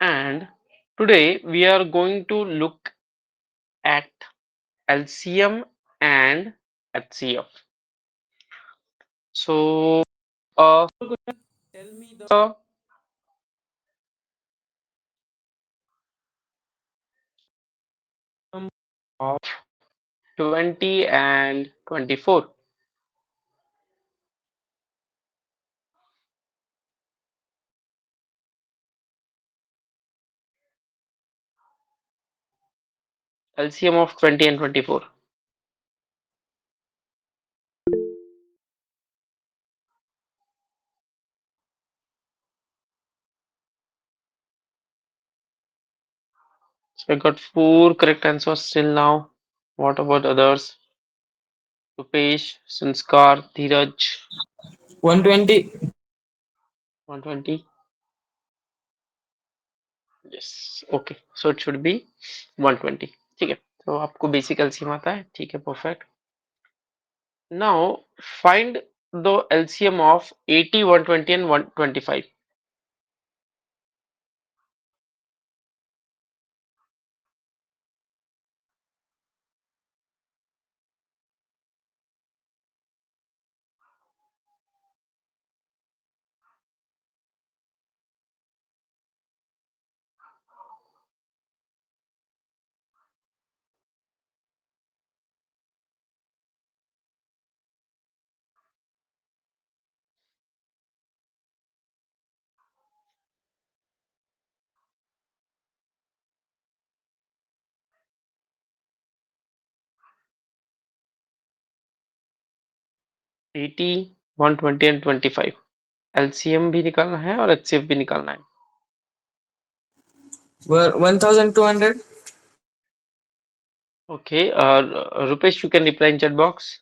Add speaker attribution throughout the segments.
Speaker 1: and today we are going to look at LCM and HCF. So, tell me the sum of 20 and 24. LCM of 20 and 24. So I got four correct answers till now. What about others? Rupesh, Sanskar, Dheeraj,
Speaker 2: 120.
Speaker 1: 120. Yes. Okay. So it should be 120. ठीक है. तो आपको basic LCM आता है. ठीक है. Perfect. Now find the LCM of 80, 120 and 125. 80, 120 and 25. LCM भी निकालना है और HCF भी निकालना है.
Speaker 2: 1200.
Speaker 1: Okay. Rupesh, you can reply in chat box.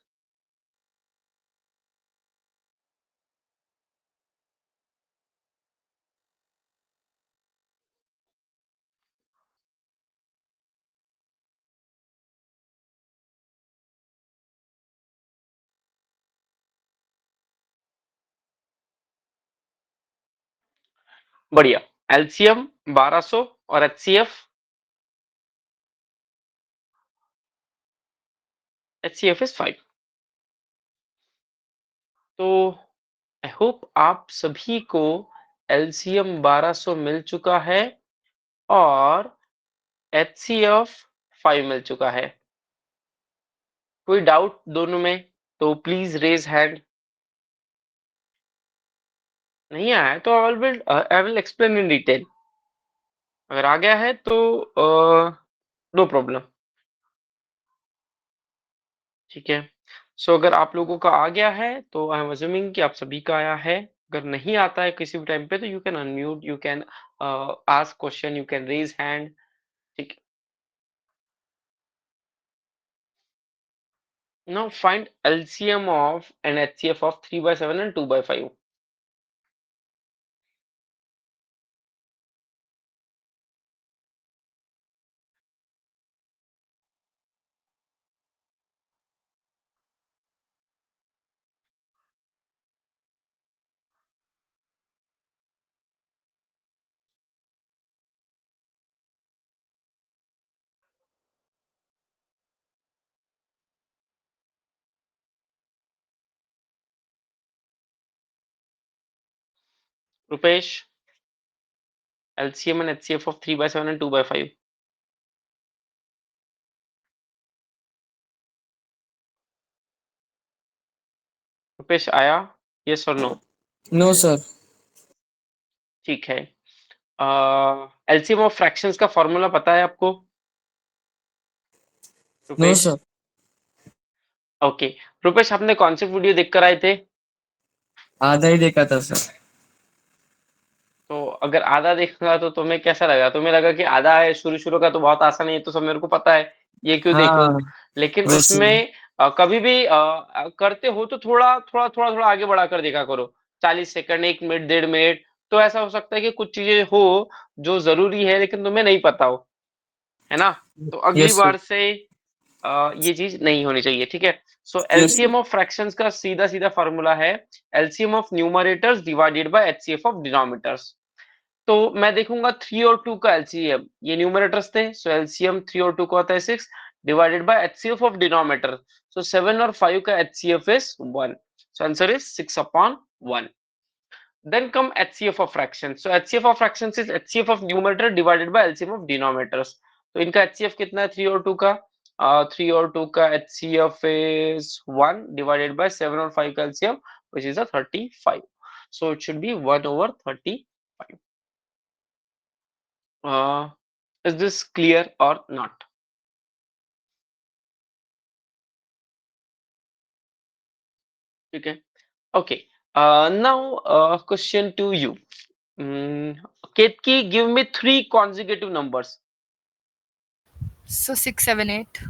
Speaker 1: बढ़िया. LCM 1200 और HCF is 5. तो आई होप आप सभी को LCM 1200 मिल चुका है और HCF 5 मिल चुका है. कोई डाउट दोनों में तो प्लीज रेज हैंड. नहीं आया है तो I will explain in detail. अगर आ गया है तो नो प्रॉब्लम. ठीक है. सो अगर आप लोगों का आ गया है तो आई एम अज्यूमिंग कि आप सभी का आया है. अगर नहीं आता है किसी भी टाइम पे तो you can unmute, you can ask question, you can raise hand. ठीक है. Now find LCM of and HCF of 3/7 and 2/5. Rupesh, LCM and HCF of 3/7 and 2/5. Rupesh आया? यस और नो?
Speaker 2: No, sir.
Speaker 1: ठीक है. एलसीएम ऑफ फ्रैक्शंस का formula पता है आपको?
Speaker 2: No,
Speaker 1: Rupesh?
Speaker 2: sir.
Speaker 1: Okay. Rupesh, आपने कौन से वीडियो देखकर आए थे?
Speaker 2: आधा ही देखा था सर.
Speaker 1: तो अगर आधा देखा तो तुम्हें कैसा लगा? तुम्हें लगा कि आधा है, शुरू शुरू का तो बहुत आसान है, ये तो सब मेरे को पता है, ये क्यों देखूं?
Speaker 2: हाँ,
Speaker 1: लेकिन
Speaker 2: वैसे.
Speaker 1: उसमें कभी भी करते हो तो थोड़ा थोड़ा थोड़ा थोड़ा आगे बढ़ाकर देखा करो. 40 सेकंड, 1 मिनट, 1.5 मिनट. तो ऐसा हो सकता है कि कुछ चीजें हो जो जरूरी है लेकिन तुम्हें नहीं पता हो, है ना? तो अगली
Speaker 2: यस सर.
Speaker 1: बार से ये चीज नहीं होनी चाहिए. ठीक है. So
Speaker 2: yes sir.
Speaker 1: LCM of fractions का सीधा सीधा फॉर्मूला है LCM of numerators divided by HCF of denominators. तो मैं देखूंगा 3 और 2 का एलसीएम, ये न्यूमरेटर्स थे, सो एलसीएम 3 और 2 का होता है 6 divided by HCF of denominator, so 7 और 5 का HCF is 1, so answer is 6 upon 1. Then come HCF of fractions. So HCF of fractions is HCF of numerator divided by LCM of denominators. तो इनका HCF कितना है 3 और 2 का? 3 और 2 का HCF is 1 divided by 7 और 5 का LCM, which is a 35. So it should be 1 over 35. Is this clear or not? ठीक है. Okay. Now question to you. Ketki, give me 3 consecutive numbers.
Speaker 3: So 6, 7, 8.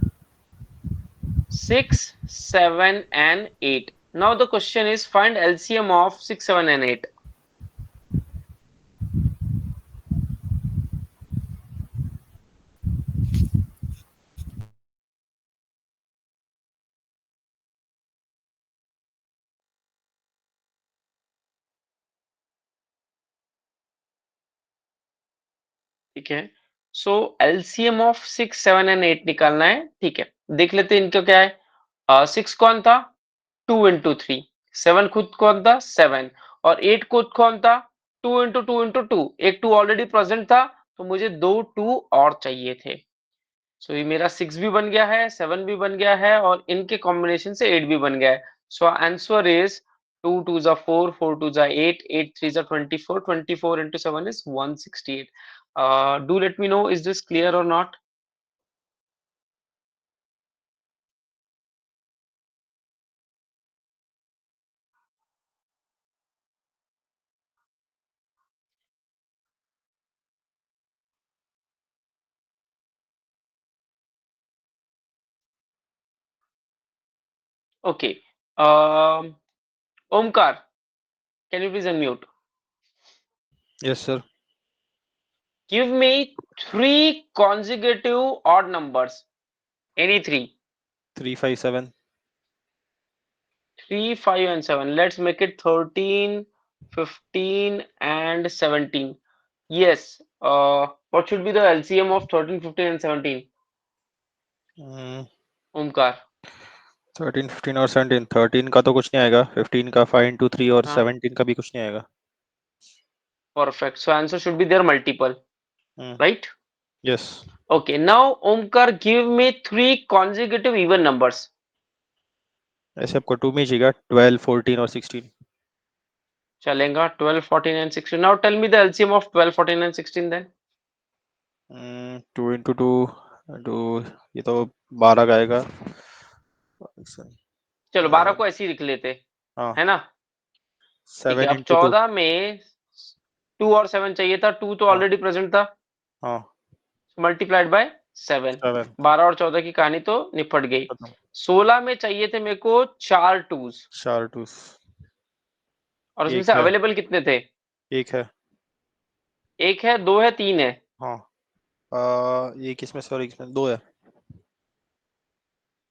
Speaker 1: 6, 7 and 8. Now the question is find LCM of 6, 7 and 8. ठीक है. सो LCM of 6, 7 and 8 निकालना है. ठीक है, देख लेते हैं इनका क्या है. 6 कौन था? 2 इंटू 3. 7 खुद कौन था? 7. और 8 खुद कौन था? 2 इंटू 2 इंटू 2. एक 2 ऑलरेडी प्रेजेंट था, तो मुझे 2 2 और चाहिए थे. सो ये मेरा 6 भी बन गया है, 7 भी बन गया है, और इनके कॉम्बिनेशन से 8 भी बन गया है. सो आंसर इज 2 2 जा 4, 4 2 जा 8, 8 3 जा 24, 24 into 7 is 168. Do let me know, is this clear or not? Okay. Omkar, can you please unmute?
Speaker 4: Yes, sir.
Speaker 1: Give me 3 consecutive odd numbers. Any 3.
Speaker 4: 3, 5, 7.
Speaker 1: 3, 5 and 7. Let's make it 13, 15 and 17. Yes. What should be the LCM of 13, 15 and 17?
Speaker 4: Mm,
Speaker 1: Omkar.
Speaker 4: 13, 15 और 17. 13 का तो कुछ नहीं आएगा. 15 का 5 into 3 और
Speaker 1: हाँ.
Speaker 4: 17 का भी कुछ नहीं आएगा.
Speaker 1: Perfect. So answer should be their multiple,
Speaker 4: Mm,
Speaker 1: right?
Speaker 4: yes.
Speaker 1: Okay. Now Omkar, give me 3 consecutive even numbers.
Speaker 4: ऐसे आपको 2 में ही चाहिए. 12, 14 और 16.
Speaker 1: चलेगा. 12, 14 and 16. Now tell me the LCM of 12, 14 and 16 then.
Speaker 4: 2 into 2 into ये तो 12 का आएगा.
Speaker 1: चलो 12 को ऐसे ही लिख लेते,
Speaker 4: हाँ.
Speaker 1: है ना? ठीक है.
Speaker 4: 7
Speaker 1: अब
Speaker 4: into 2.
Speaker 1: 14 में 2 और 7 चाहिए था. 2 तो
Speaker 4: हाँ.
Speaker 1: ऑलरेडी प्रेजेंट था,
Speaker 4: हाँ.
Speaker 1: Multiplied by 7.
Speaker 4: 7.
Speaker 1: 12 और 14 की कहानी तो निपट गई.
Speaker 4: खत्म.
Speaker 1: 16 में चाहिए थे मेरे को 4 2s,
Speaker 4: 4 2s.
Speaker 1: और उसमें से
Speaker 4: एक है.
Speaker 1: अवेलेबल कितने थे?
Speaker 4: एक है.
Speaker 1: एक है, दो है, तीन है?
Speaker 4: हाँ. एक इसमें से और एक इसमें. 2 है.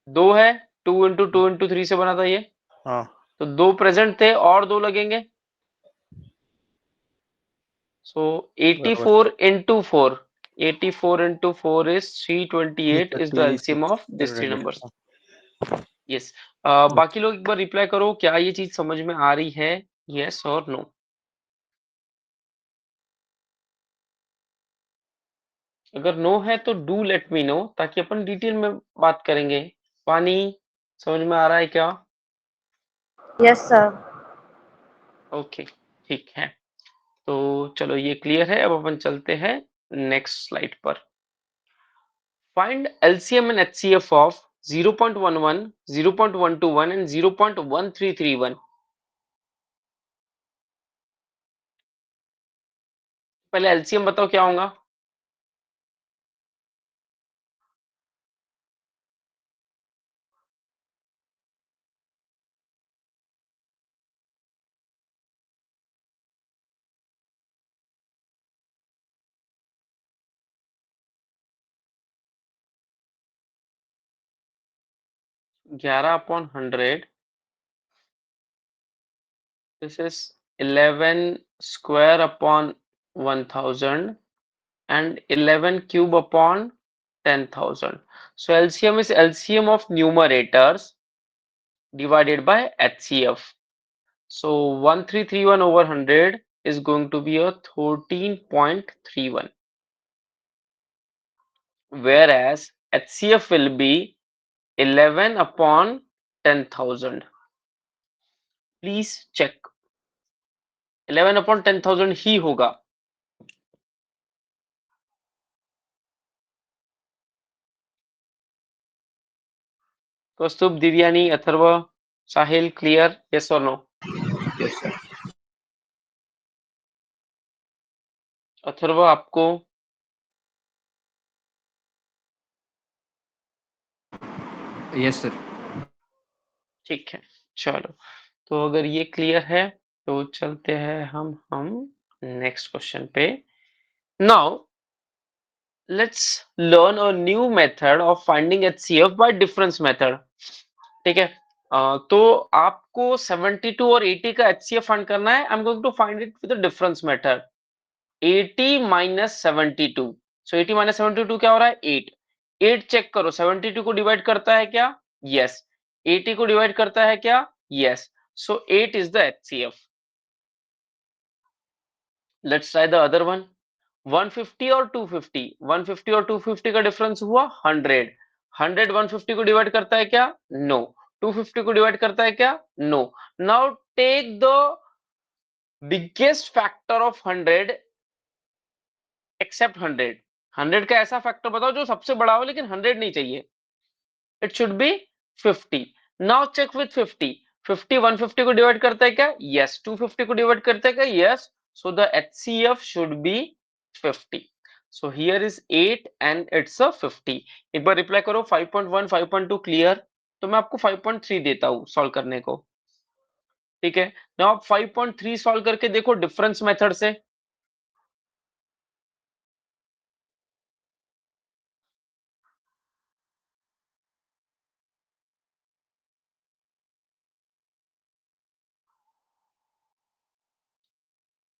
Speaker 1: दो है. 2 into 2 into 3 से बना था ये,
Speaker 4: हाँ.
Speaker 1: तो दो प्रेजेंट थे और दो लगेंगे. सो
Speaker 4: बराबर.
Speaker 1: 84 into 4. 84 into 4 is 328 is the LCM
Speaker 4: 336.
Speaker 1: of these three numbers.
Speaker 4: हाँ.
Speaker 1: Yes. बाकी लोग एक बार रिप्लाई करो, क्या ये चीज समझ में आ रही है? Yes और no? अगर नो है तो डू लेट मी नो, ताकि अपन डिटेल में बात करेंगे. पानी, समझ में आ रहा है क्या?
Speaker 5: Yes sir.
Speaker 1: ओके, ठीक है. तो चलो ये क्लियर है. अब अपन चलते हैं नेक्स्ट स्लाइड पर. Find LCM and HCF of 0.11, 0.121 and 0.1331. पहले एलसीएम बताओ क्या होगा? ग्यारह upon 100. This is 11 square upon 1000 and 11 cube upon 10,000. So LCM is LCM of numerators divided by HCF. So 1331 over 100 is going to be a 13.31. Whereas HCF will be 11 upon 10,000. Please check. 11 upon 10,000 ही होगा. Kaustubh, Divyani, Atharv, Sahil, clear? Yes or no?
Speaker 2: Yes, sir.
Speaker 1: Atharv, आपको?
Speaker 2: Yes, sir.
Speaker 1: ठीक है, चलो. तो अगर ये clear है तो चलते हैं हम नेक्स्ट क्वेश्चन पे. Now let's learn a new method of finding HCF bye difference method. ठीक है. तो आपको 72 और 80 का HCF फाइंड करना है. I am going to find it with the difference method. 80 minus 72. So 80 minus 72 क्या हो रहा है? 8. 8 चेक करो, 72 को डिवाइड करता है क्या? यस. 80 को डिवाइड करता है क्या? Yes. So 8 is the HCF. Let's try the other one. 150 और 250. 150 और 250 का डिफरेंस हुआ 100. 100 150 को डिवाइड करता है क्या? नो. 250 को डिवाइड करता है क्या? No. Now take the biggest factor of 100 except 100. 100 का ऐसा फैक्टर बताओ जो सबसे बड़ा हो लेकिन 100 नहीं चाहिए. It should be 50. Now check with 50. 50 150 को डिवाइड करता है क्या? यस. 250 को डिवाइड करता है क्या? Yes. So the HCF should be 50. So here is 8 and it's a 50. एक बार रिप्लाई करो. 5.1 5.2 क्लियर? तो मैं आपको 5.3 देता हूं सॉल्व करने को. ठीक है. नाउ आप 5.3 सॉल्व करके देखो डिफरेंस मेथड से.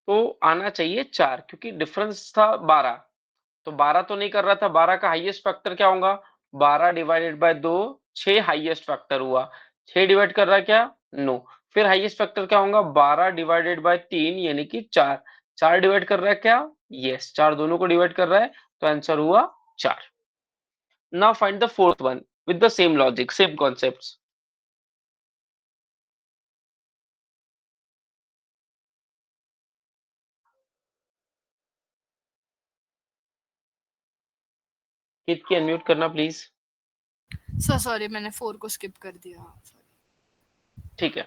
Speaker 1: तो आना चाहिए 4 क्योंकि डिफरेंस था 12. तो 12 तो नहीं कर रहा था. 12 का हाईएस्ट फैक्टर क्या होगा? 12 डिवाइडेड बाय 2 6 हाईएस्ट फैक्टर हुआ. 6 डिवाइड कर रहा है क्या? नो. फिर हाईएस्ट फैक्टर क्या होगा? 12 डिवाइडेड बाय 3 यानी कि 4. 4 डिवाइड कर रहा है क्या? यस. 4 दोनों को डिवाइड कर रहा है तो आंसर हुआ 4. Now find the fourth one with the same logic, same concepts. कित की अनम्यूट करना प्लीज.
Speaker 3: सो सॉरी, मैंने 4 को स्किप कर दिया.
Speaker 1: ठीक है.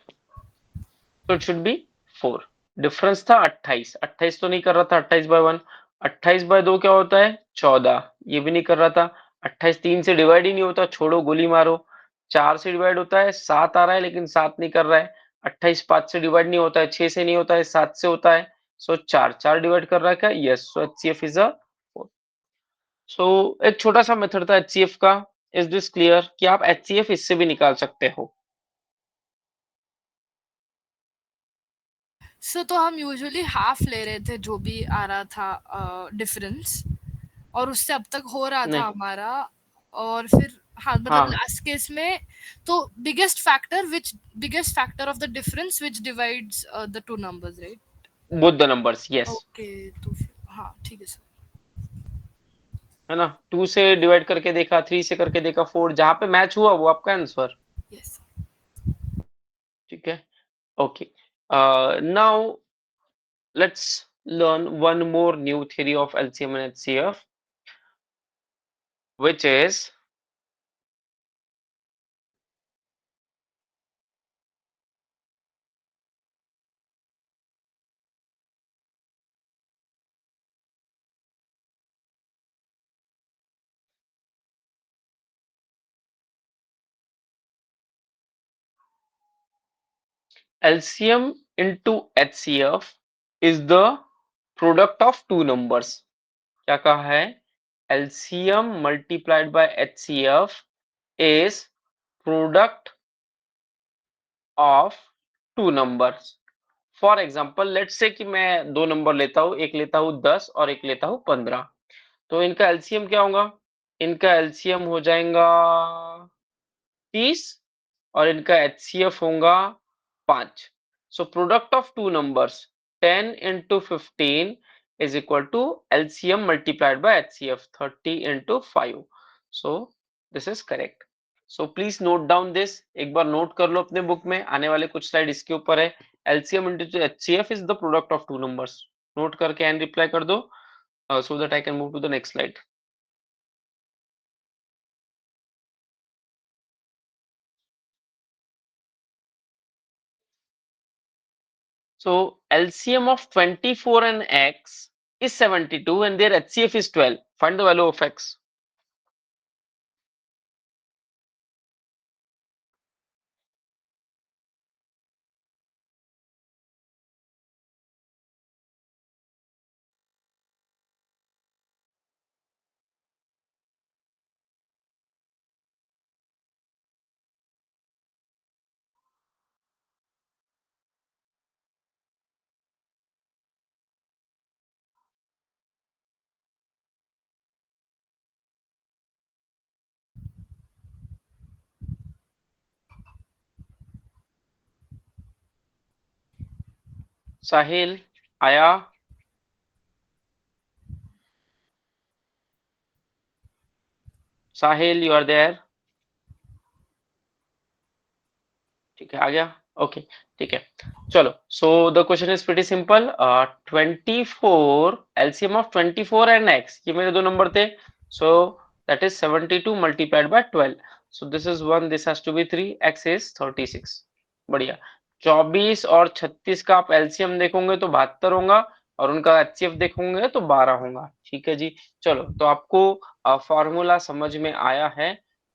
Speaker 1: तो इट शुड बी 4. डिफरेंस था 28. 28 तो नहीं कर रहा था. 28 बाय 1. 28 बाय 2 क्या होता है? 14. ये भी नहीं कर रहा था. 28 3 से डिवाइड ही नहीं होता. छोड़ो, गोली मारो. 4 से डिवाइड होता है. 7 आ रहा है लेकिन 7 नहीं कर रहा है. 28 5 से डिवाइड नहीं होता है. 6 से नहीं होता है. 7 से होता है. सो 4 डिवाइड कर रहा है क्या? Yes. So HCF is a 4. सो एक छोटा सा मेथड था HCF का. इज दिस क्लियर कि आप HCF इससे भी निकाल सकते हो?
Speaker 3: सो तो हम यूजुअली हाफ ले रहे थे जो भी आ रहा था डिफरेंस, और उससे अब तक हो रहा था
Speaker 1: नहीं.
Speaker 3: हमारा. और फिर हाँ, मतलब
Speaker 1: हाँ.
Speaker 3: लास्ट केस में तो biggest factor of the difference which divides the two numbers, right?
Speaker 1: Both the numbers. Yes.
Speaker 3: Okay, तो फिर हाँ ठीक है सर.
Speaker 1: है ना. 2 से डिवाइड करके देखा, 3 से करके देखा, 4 जहां पे मैच हुआ वो आपका आंसर.
Speaker 3: यस.
Speaker 1: ठीक है. Okay. Now let's learn one more new theory of LCM and HCF, which is LCM into HCF is the product of two numbers. क्या कहा है? LCM multiplied by HCF is product of two numbers. For example let's say कि मैं दो number लेता हूँ, एक लेता हूँ 10 और एक लेता हूँ 15। तो इनका एलसीएम क्या होगा? इनका एलसीएम हो जाएगा 30 और इनका एचसीएफ होगा 5। So product of two numbers 10 into 15 is equal to LCM multiplied by HCF 30 into 5. So this is correct. So please note down this. एक बार नोट कर लो अपने बुक में, आने वाले कुछ स्लाइड इसके ऊपर है। LCM into HCF is the product of two numbers. Note करके एंड रिप्लाई कर दो so that I can move to the next slide. So LCM of 24 and X is 72 and their HCF is 12. Find the value of X. Sahil, Aya, Sahil, you are there. ठीक है, आ गया। Okay, ठीक है, चलो। So the question is pretty simple. 24 LCM of 24 and x, ये मेरे दो number थे। So that is 72 multiplied by 12। So this is 1, this has to be 3, x is 36। बढ़िया। 24 और 36 का आप एलसीएम देखोगे तो 72 होगा और उनका एचसीएफ देखोगे तो 12 होगा। ठीक है जी, चलो। तो आपको फॉर्मूला समझ में आया है।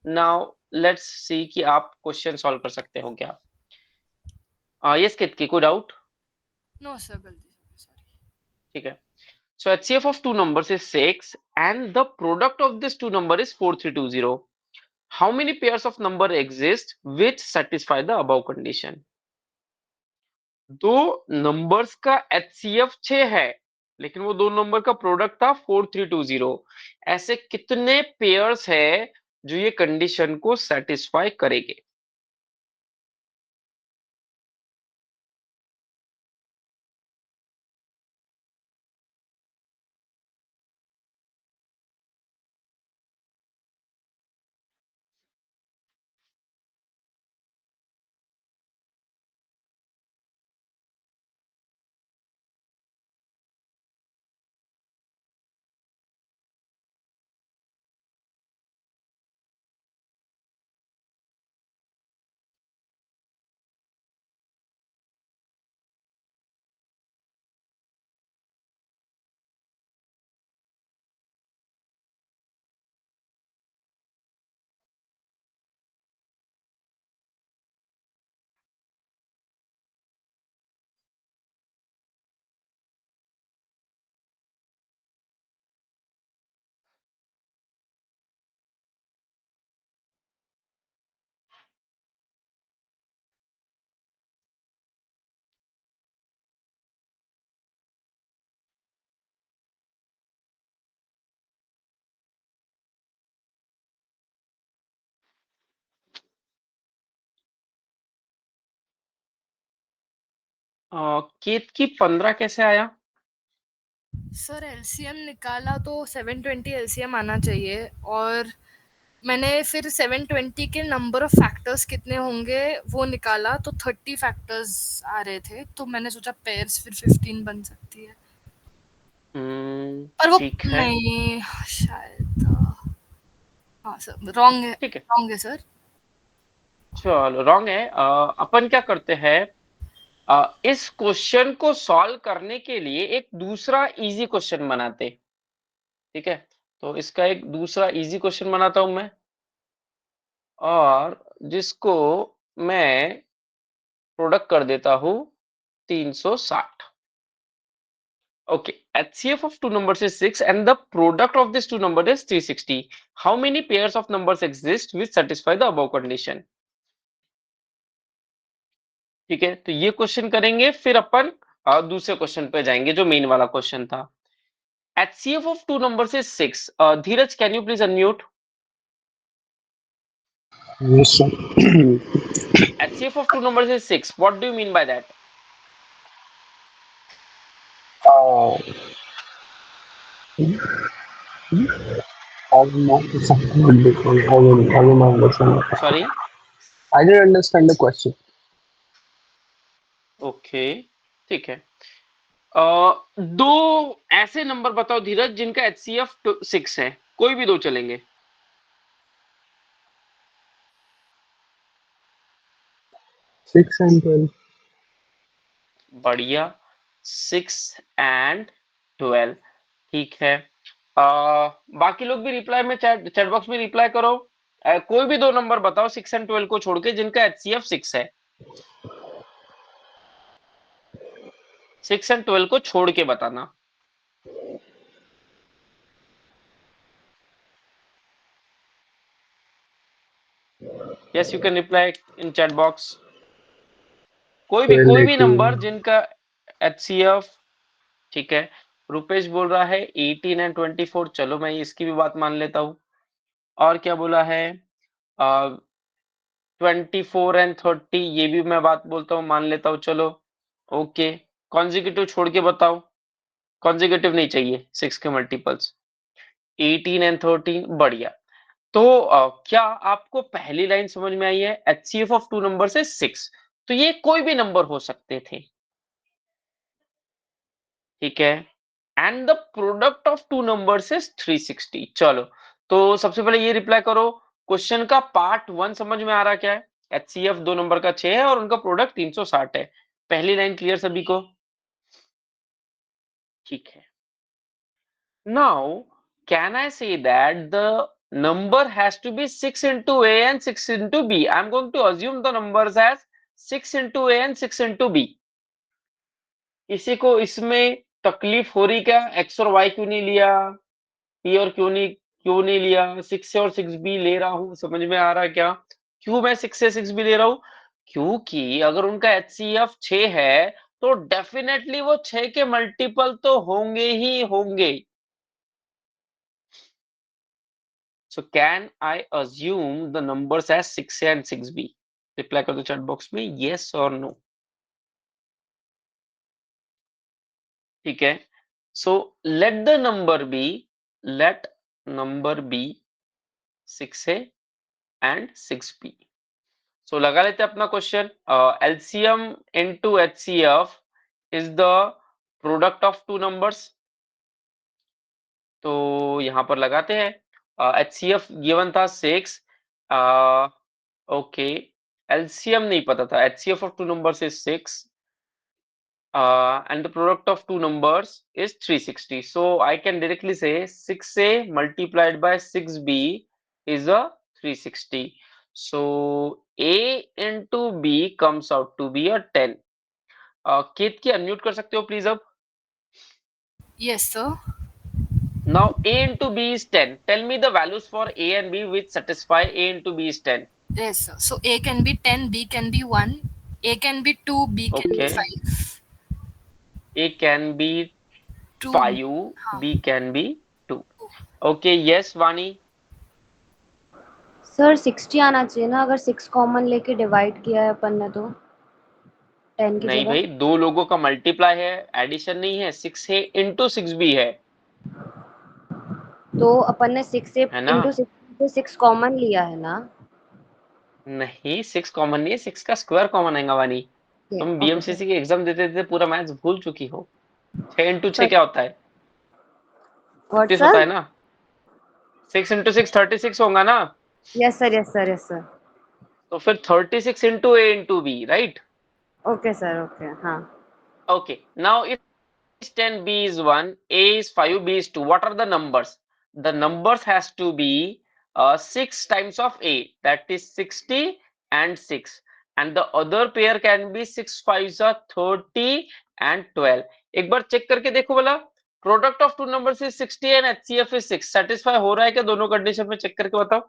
Speaker 1: नाउ लेट्स सी कि आप क्वेश्चन सॉल्व कर सकते हो क्या। यस कितकी, कोई डाउट?
Speaker 3: No, sir. गलती से, sorry.
Speaker 1: ठीक है। So HCF of two numbers is 6 and the product of this two number is 4320. How many pairs of number exist which satisfy the above condition? दो नंबर्स का HCF 6 है लेकिन वो दो नंबर का प्रोडक्ट था 4320। ऐसे कितने पेयर्स है जो ये कंडीशन को सेटिस्फाई करेंगे? केत की 15 कैसे आया?
Speaker 3: सर एलसीएम निकाला तो 720 एलसीएम आना चाहिए और मैंने फिर 720 के नंबर ऑफ फैक्टर्स कितने होंगे वो निकाला तो 30 फैक्टर्स आ रहे थे तो मैंने सोचा पेयर्स फिर 15 बन सकती है पर वो
Speaker 1: ठीक है,
Speaker 3: नहीं शायद हाँ सर रॉन्ग है
Speaker 1: ठीक है,
Speaker 3: सर
Speaker 1: चलो रॉन्ग है। अपन क्या करते हैं, इस क्वेश्चन को सॉल्व करने के लिए एक दूसरा इजी क्वेश्चन बनाते। ठीक है, तो इसका एक दूसरा इजी क्वेश्चन बनाता हूं मैं और जिसको मैं प्रोडक्ट कर देता हूं 360। Okay, HCF of two numbers is 6 and the product of these two numbers is 360. How many pairs of numbers exist which satisfy the above condition? ठीक है, तो ये क्वेश्चन करेंगे, फिर अपन दूसरे क्वेश्चन पे जाएंगे जो मेन वाला क्वेश्चन था। HCF of two numbers is 6. Dheeraj, can you please unmute?
Speaker 6: Yes, sir.
Speaker 1: HCF of two numbers is 6. What do you mean by that?
Speaker 6: uh, I'm not exactly because I will not understand.
Speaker 1: Sorry?
Speaker 6: I didn't understand the question.
Speaker 1: Okay, ठीक है। दो ऐसे number बताओ धीरज जिनका HCF 6 है, कोई भी दो चलेंगे।
Speaker 6: 6 and 12.
Speaker 1: बढ़िया, 6 and 12, ठीक है। बाकी लोग भी रिप्लाई में चैट बॉक्स में रिप्लाई करो। कोई भी दो नंबर बताओ 6 एंड 12 को छोड़ के जिनका HCF 6 है। 6 एंड 12 को छोड़ के बताना। Yes, you can reply in chat box. कोई भी
Speaker 6: 12,
Speaker 1: नंबर
Speaker 6: 18.
Speaker 1: जिनका HCF, ठीक है। रुपेश बोल रहा है 18 एंड 24, चलो मैं इसकी भी बात मान लेता हूँ। और क्या बोला है? 24 एंड 30, ये भी मैं बात बोलता हूँ, मान लेता हूँ, चलो ओके। कॉन्जिक्यूटिव छोड़ के बताओ, कॉन्जिक्यूटिव नहीं चाहिए, 6 के मल्टीपल्स। 18 एंड 13, बढ़िया। तो क्या आपको पहली लाइन समझ में आई है? HCF ऑफ टू नंबर से 6, तो ये कोई भी नंबर हो सकते थे, ठीक है। And the product of two numbers is 360। चलो, तो सबसे पहले ये रिप्लाई करो, क्वेश्चन का पार्ट 1 समझ में आ रहा क्या है? HCF दो नंबर का 6 है और उनका प्रोडक्ट 360 है। पहली लाइन क्लियर सभी को? ठीक है। Now can I say that the number has to be 6 into A and 6 into B. I'm going to assume the numbers as 6 into A and 6 into B. किसी को इसमें तकलीफ हो रही क्या? X और Y क्यों नहीं लिया? P और क्यों नहीं लिया? 6 से और 6B ले रहा हूं, समझ में आ रहा है क्या? क्यों मैं 6 से 6B ले रहा हूं? क्योंकि अगर उनका HCF 6 है तो डेफिनेटली वो 6 के मल्टीपल तो होंगे ही होंगे। So can I assume the numbers as 6A and 6B? Reply कर दो चैट बॉक्स में yes or no। ठीक है। So let the number be 6A and 6B। So लगा लेते हैं अपना question. LCM into HCF is the product of two numbers। तो यहां पर लगाते हैं। HCF गिवन था 6। ओके, LCM नहीं पता था। HCF of two numbers is 6 and the product of two numbers is 360. So I can directly say 6A multiplied by 6B is a 360. So A into B comes out to be a 10। केत की unmute कर सकते हो please अब।
Speaker 3: Yes, sir.
Speaker 1: Now A into B is 10. Tell me the values for A and B which satisfy A into B is 10.
Speaker 3: Yes, sir. So A can be 10, B can be 1, A can be 2, B can be
Speaker 1: Okay.
Speaker 3: 5.
Speaker 1: A can be
Speaker 3: 2.
Speaker 1: 5,
Speaker 3: हाँ.
Speaker 1: B can be 2. Okay, yes वानी।
Speaker 5: Sir 60 आना चाहिए ना, अगर 6 common लेके divide किया है अपन ने तो 10 की
Speaker 1: नहीं
Speaker 5: जगह।
Speaker 1: भाई, दो लोगों का मल्टीप्लाई है, एडिशन नहीं है। 6 है इंटू 6B है
Speaker 5: तो अपन ने 6 से
Speaker 1: ना?
Speaker 5: इंटू 6 से 6 कॉमन लिया है ना।
Speaker 1: नहीं, 6 कॉमन नहीं है, 6 का स्क्वायर कॉमन आएगा वानी। तुम
Speaker 5: ओके सर।
Speaker 1: बीएमसीसी की एग्जाम देते देते पूरा मैथ्स भूल चुकी हो। 6 इंटू 6
Speaker 5: सर
Speaker 1: क्या होता है?
Speaker 5: व्हाट
Speaker 1: 36 होता
Speaker 5: सर?
Speaker 1: है ना? 6 इंटू 6 36 होगा ना?
Speaker 5: Yes sir, yes sir, yes sir.
Speaker 1: तो फिर 36 into A into B, right?
Speaker 5: Okay sir, okay, हाँ।
Speaker 1: Okay, now if 10, B is 1, A is 5, B is 2, what are the numbers? The numbers has to be 6 times of A, that is 60 and 6, and the other pair can be 6 5s are 30 and 12। एक बार check करके देखो बोला, product of two numbers is 60 and HCF is 6, satisfy हो रहा है क्या दोनों condition में? चेक करके बताओ।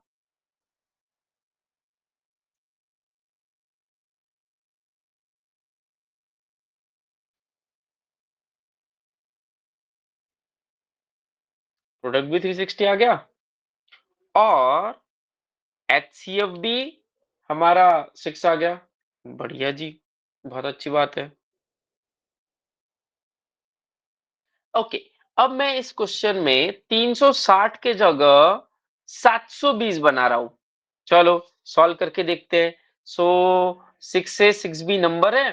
Speaker 1: प्रोडक्ट भी 360 आ गया और एचसीएफ भी हमारा 6 आ गया। बढ़िया जी, बहुत अच्छी बात है। ओके, अब मैं इस क्वेश्चन में 360 के जगह 720 बना रहा हूं। चलो सॉल्व करके देखते हैं। सो 6 से 6 भी नंबर है।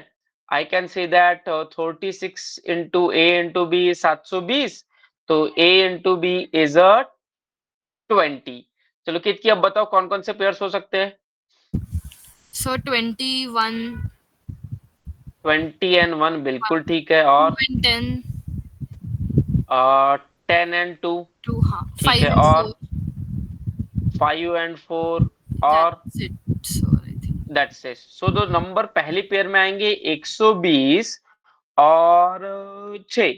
Speaker 1: I can say that 36 into A into B 720, तो ए इंटू बी इज 20। चलो कितनी, अब बताओ कौन कौन से पेयर्स हो सकते हैं?
Speaker 3: So 21,
Speaker 1: 20 एंड 1 बिल्कुल ठीक है,
Speaker 3: 2
Speaker 1: और
Speaker 3: and 10,
Speaker 1: 10 एंड 2
Speaker 3: 2, हाँ,
Speaker 1: ठीक
Speaker 3: 5
Speaker 1: है,
Speaker 3: and
Speaker 1: और
Speaker 3: 4.
Speaker 1: 5 एंड 4 और
Speaker 3: That's it. So I think
Speaker 1: that's it. So दो नंबर पहली पेयर में आएंगे 120 और 6,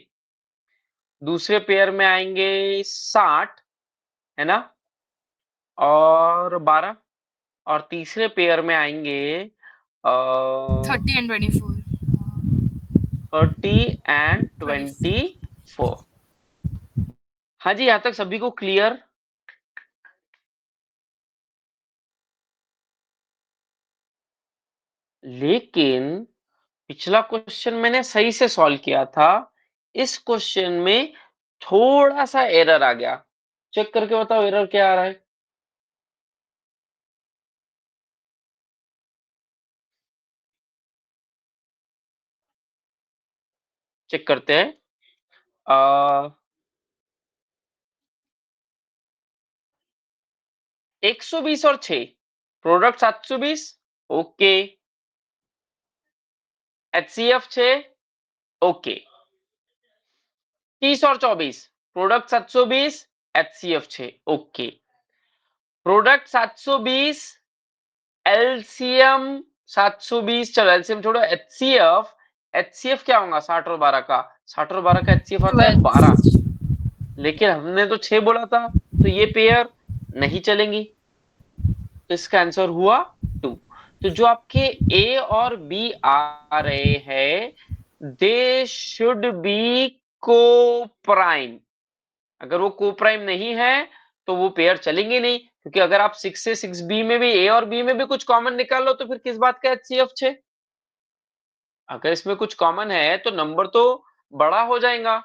Speaker 1: दूसरे पेयर में आएंगे 60, है ना, और 12, और तीसरे पेयर में आएंगे
Speaker 3: 30 and 24.
Speaker 1: 30 एंड
Speaker 3: 24.
Speaker 1: 24। हाँ जी, यहाँ तक सभी को क्लियर? लेकिन पिछला क्वेश्चन मैंने सही से सॉल्व किया था, इस क्वेश्चन में थोड़ा सा एरर आ गया। चेक करके बताओ एरर क्या आ रहा है? चेक करते हैं। 120 और 6, प्रोडक्ट 720, ओके। HCF 6, okay. 30 और 24, product 720, HCF 6, okay. Product 720, LCM 720, चलो एलसीएम छोड़ो, एचसीएफ, एचसीएफ क्या होगा 60 और 12 का? 60 और 12 का एचसीएफ आता है 12,
Speaker 3: 12.
Speaker 1: लेकिन हमने तो 6 बोला था, तो ये पेयर नहीं चलेंगी, तो इसका आंसर हुआ 2। तो जो आपके ए और बी आ रहे हैं, दे शुड बी को-प्राइम। अगर वो को-प्राइम नहीं है तो वो पेयर चलेंगे नहीं, क्योंकि अगर आप 6 से 6 बी में भी, ए और बी में भी कुछ कॉमन निकाल लो, तो फिर किस बात का एचसीएफ 6? अगर इसमें कुछ कॉमन है तो नंबर तो बड़ा हो जाएगा।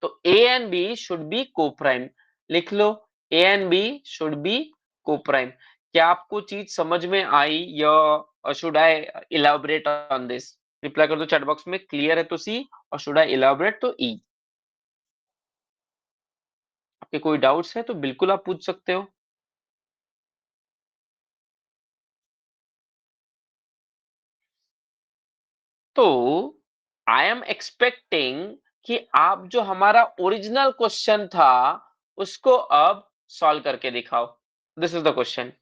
Speaker 1: तो A and B should be coprime. लिख लो, A and B should be coprime. क्या आपको चीज समझ में आई, या should I elaborate on this? Reply कर दो चैट बॉक्स में, क्लियर है तो सी, और शुड आई इलैबोरेट तो ई। आपके कोई डाउट्स है तो बिल्कुल आप पूछ सकते हो। तो आई एम एक्सपेक्टिंग कि आप जो हमारा ओरिजिनल क्वेश्चन था उसको अब सॉल्व करके दिखाओ। This is the question.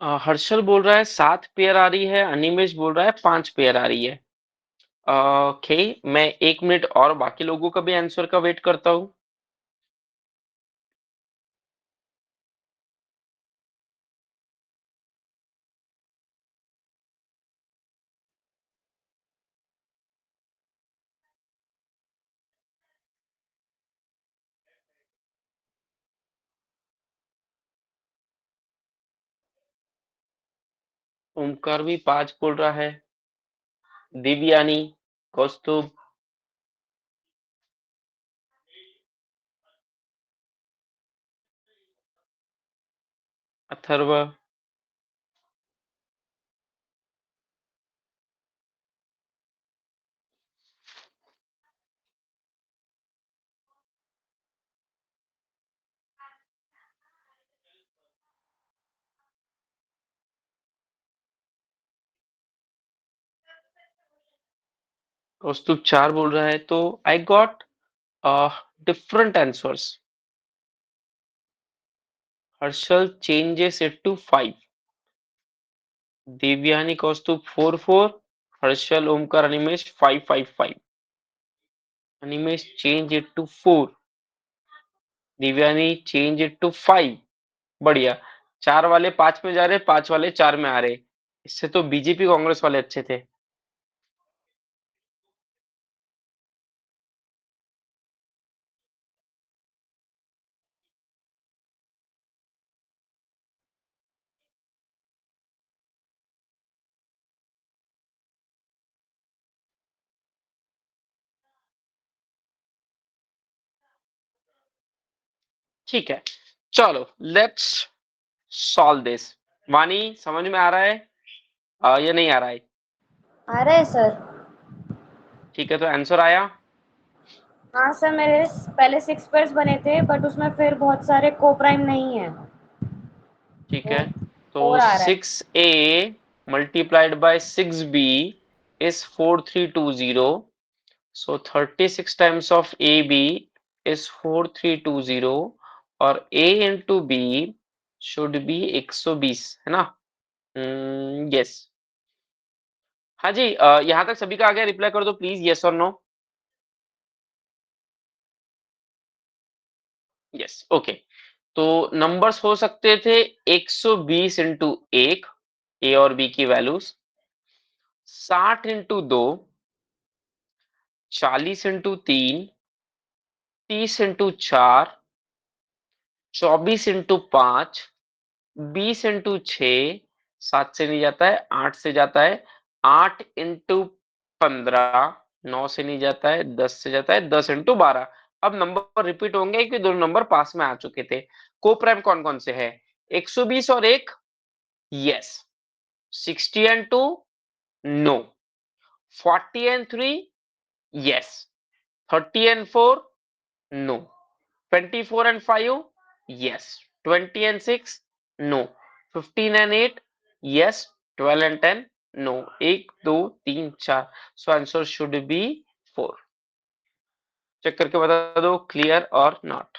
Speaker 1: Harshal बोल रहा है 7 पेयर आ रही है, अनिमेश बोल रहा है 5 पेयर आ रही है। ओके, मैं 1 मिनट और बाकी लोगों का भी आंसर का वेट करता हूँ। ओमकार भी 5 बोल रहा है, दिव्यानी, कौस्तुभ, अथर्व, कौस्तुभ 4 बोल रहा है, तो I got different answers. Harshal changes it to 5. Devyani Kaustubh 4 4. Harshal Omkar Animesh 5 5 5. Animesh change it to 4. Divyani change it to 5. बढ़िया. 4 वाले 5 में जा रहे, 5 वाले 4 में आ रहे. इससे तो बीजेपी कांग्रेस वाले अच्छे थे. ठीक है, चलो लेट्स सॉल्व दिस. वानी समझ में आ रहा है या नहीं आ रहा है?
Speaker 5: आ रहा है सर.
Speaker 1: ठीक है, तो आंसर आया.
Speaker 5: हाँ सर, मेरे पहले 6 पेयर्स बने थे बट उसमें फिर बहुत सारे को प्राइम नहीं है.
Speaker 1: ठीक
Speaker 5: वो
Speaker 1: है, तो
Speaker 5: 4 आ रहा है.
Speaker 1: 6a multiplied by 6b is 4320. So 36 times of AB is 4320 और A into B should be 120, है ना? यस. हाँ जी, यहाँ तक सभी का आ गया. रिप्लाई कर दो प्लीज, यस और नो. Yes, okay. तो नंबर्स हो सकते थे 120 इंटू 1, ए और बी की values, 60 into 2, 40 into 3, 30 into 4, 24 into 5, 20 into 6, 7 से नहीं जाता है, 8 से जाता है, 8 इंटू 15, 9 से नहीं जाता है, 10 से जाता है, 10 इंटू 12. अब नंबर रिपीट होंगे कि दोनों नंबर पास में आ चुके थे. को प्राइम कौन कौन से है? 120 और 1, yes. 60 and 2, no. 40 and 3, yes. 30 and 4, no. 24 and 5, yes. 20 and 6, no. 15 and 8, yes. 12 and 10, no. 1 2 3 4. So answer should be 4. Check करके बता दो क्लियर और नॉट.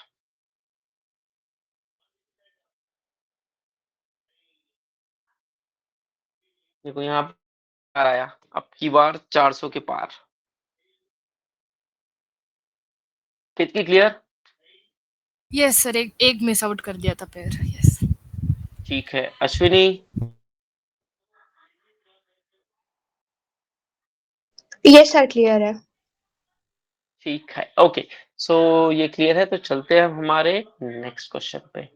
Speaker 1: देखो यहाँ पर आया, अब की बार 400 के पार. कितनी क्लियर?
Speaker 3: यस सर, एक एक मिस आउट कर दिया था पेयर. यस.
Speaker 1: ठीक है, अश्विनी.
Speaker 7: यस सर, क्लियर है.
Speaker 1: ठीक है, ओके. सो ये क्लियर है, तो चलते हैं हमारे नेक्स्ट क्वेश्चन पे.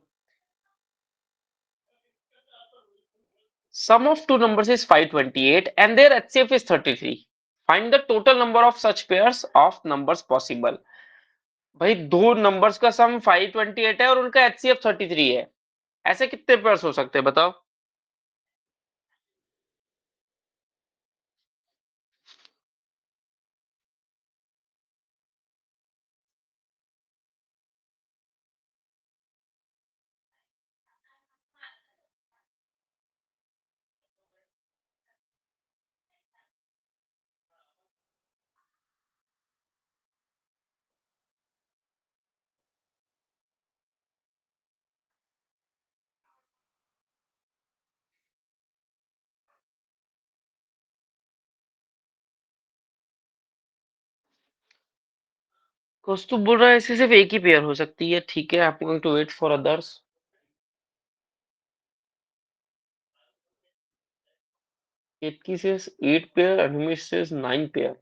Speaker 1: Sum of two numbers is 528 and their HCF is 33. Find the total number of such pairs of numbers possible. भाई दो नंबर्स का सम 528 है और उनका HCF 33 है. ऐसे कितने पेयर्स हो सकते हैं बताओ? कौस्तुभ बोल रहा है ऐसे सिर्फ एक ही पेयर हो सकती है. ठीक है, I am going to wait for others. Ketki says 8 pair, Animesh says 9 pair.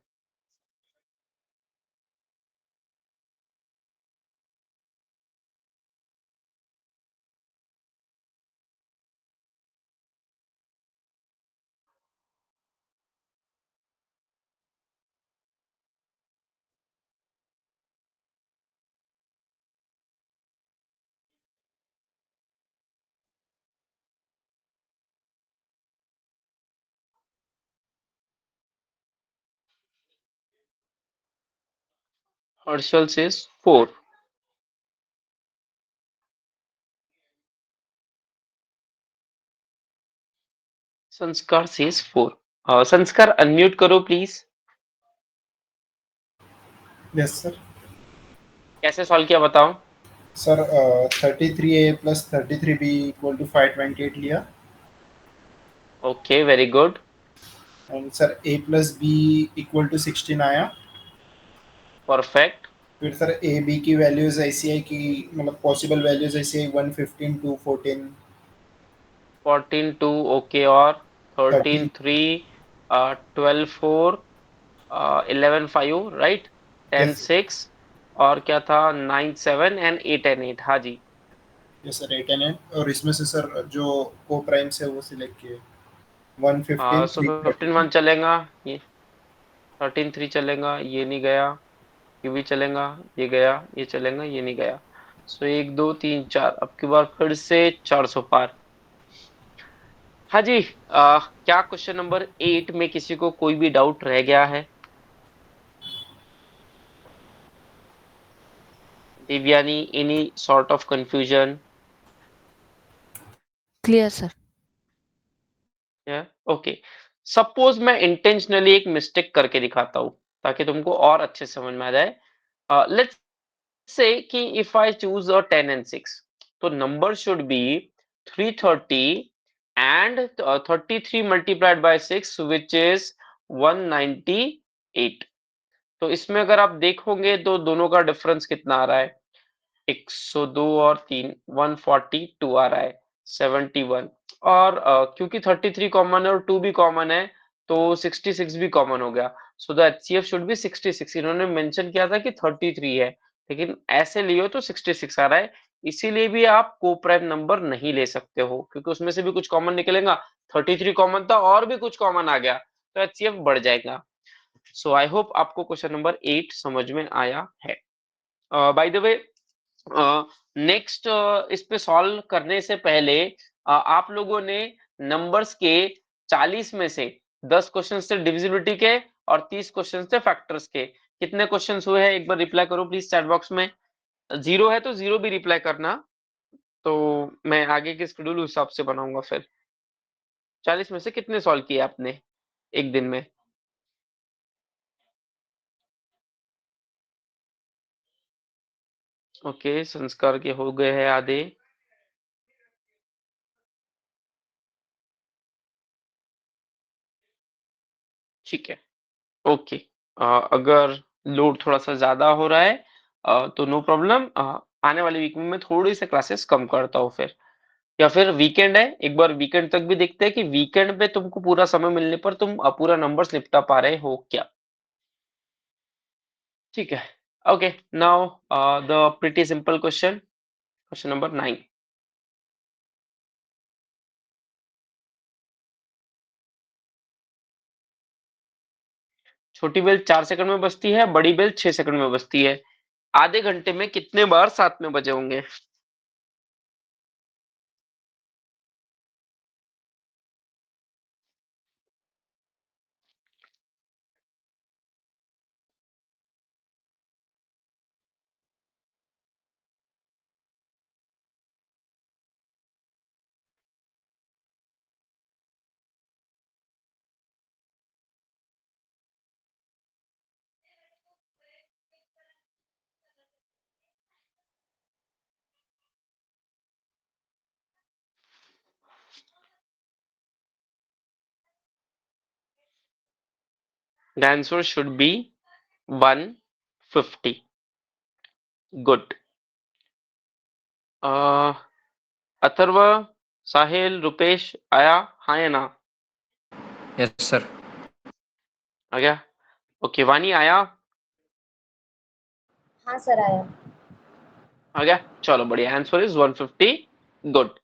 Speaker 1: Harshal says 4. Sanskar says 4. Sanskar unmute करो प्लीज.
Speaker 8: Yes sir.
Speaker 1: कैसे सॉल्व किया बताओ?
Speaker 8: Sir 33A plus 33B equal to 528 लिया,
Speaker 1: okay, very good.
Speaker 8: And sir A plus B equal to 16 आया।
Speaker 1: Perfect.
Speaker 8: फिर sir A B की values ऐसी है कि मतलब पॉसिबल वैल्यूज ऐसी है 115 टू 14
Speaker 1: 14 2, ओके, और 13
Speaker 8: 13
Speaker 1: 3, 12 4, 11 5, राइट, 10
Speaker 8: यस
Speaker 1: 6, और क्या था, 9 7 एंड 8 एंड 8, हाँ जी।
Speaker 8: यस सर 8 एंड 8, और इसमें से सर जो को प्राइम्स है वो सिलेक्ट किए 115
Speaker 1: सो 15 1 चलेगा, ये 13 3 चलेगा, ये नहीं गया, ये भी चलेगा, ये गया, ये चलेगा, ये नहीं गया। सो 1 2 3 4, अब की बार फिर से 400 पार। हाँ जी। क्या क्वेश्चन नंबर 8 में किसी को कोई भी डाउट रह गया है? Divyani, any sort of confusion?
Speaker 9: Clear sir.
Speaker 1: Okay, suppose मैं इंटेंशनली एक मिस्टेक करके दिखाता हूँ ताकि तुमको और अच्छे से समझ में आ जाए। लेट्स से कि if I choose a 10 and 6, तो number should be 330 and 33 multiplied by 6 which is 198। तो इसमें अगर आप देखोगे तो दोनों का डिफरेंस कितना आ रहा है? 102 और 3, 142 आ रहा है, 71। और क्योंकि 33 कॉमन है और 2 भी कॉमन है, तो 66 भी कॉमन हो गया। So the HCF should be 66। इन्होंने मेंशन किया था कि 33 है, लेकिन ऐसे लियो तो 66 आ रहा है। इसीलिए भी आप को प्राइम नंबर नहीं ले सकते हो, क्योंकि उसमें से भी कुछ कॉमन निकलेगा। 33 कॉमन था और भी कुछ कॉमन आ गया, तो एचसीएफ बढ़ जाएगा। सो आई होप आपको क्वेश्चन नंबर 8 समझ में आया है। बाय द वे, नेक्स्ट इस पे सॉल्व करने से पहले आप लोगों ने नंबर्स के 40 में से 10 क्वेश्चन थे डिविजिबिलिटी के और 30 क्वेश्चन थे फैक्टर्स के। कितने क्वेश्चंस हुए हैं एक बार रिप्लाई करो प्लीज चैट बॉक्स में। जीरो है तो जीरो भी रिप्लाई करना, तो मैं आगे के शेड्यूल उस हिसाब से बनाऊंगा फिर। 40 में से कितने सॉल्व किए आपने एक दिन में? ओके, संस्कार के हो गए हैं आधे। ठीक है, ओके। अगर लोड थोड़ा सा ज्यादा हो रहा है तो नो प्रॉब्लम, आने वाले वीक में मैं थोड़ी सी क्लासेस कम करता हूँ फिर, या फिर वीकेंड है एक बार वीकेंड तक भी देखते हैं कि वीकेंड पे तुमको पूरा समय मिलने पर तुम पूरा नंबर्स निपटा पा रहे हो क्या। ठीक है, okay. Now the pretty simple question, question number 9। छोटी बेल 4 सेकंड में बजती है, बड़ी बेल 6 सेकंड में बजती है। आधे घंटे में कितने बार साथ में बजे होंगे? The answer should be 150। Good. Atharv, Sahil, Rupesh आया? हाँ या ना?
Speaker 2: Yes sir.
Speaker 1: आ गया? ओके, वानी आया?
Speaker 5: हाँ सर आया।
Speaker 1: आ गया, चलो बढ़िया, answer is 150। Good.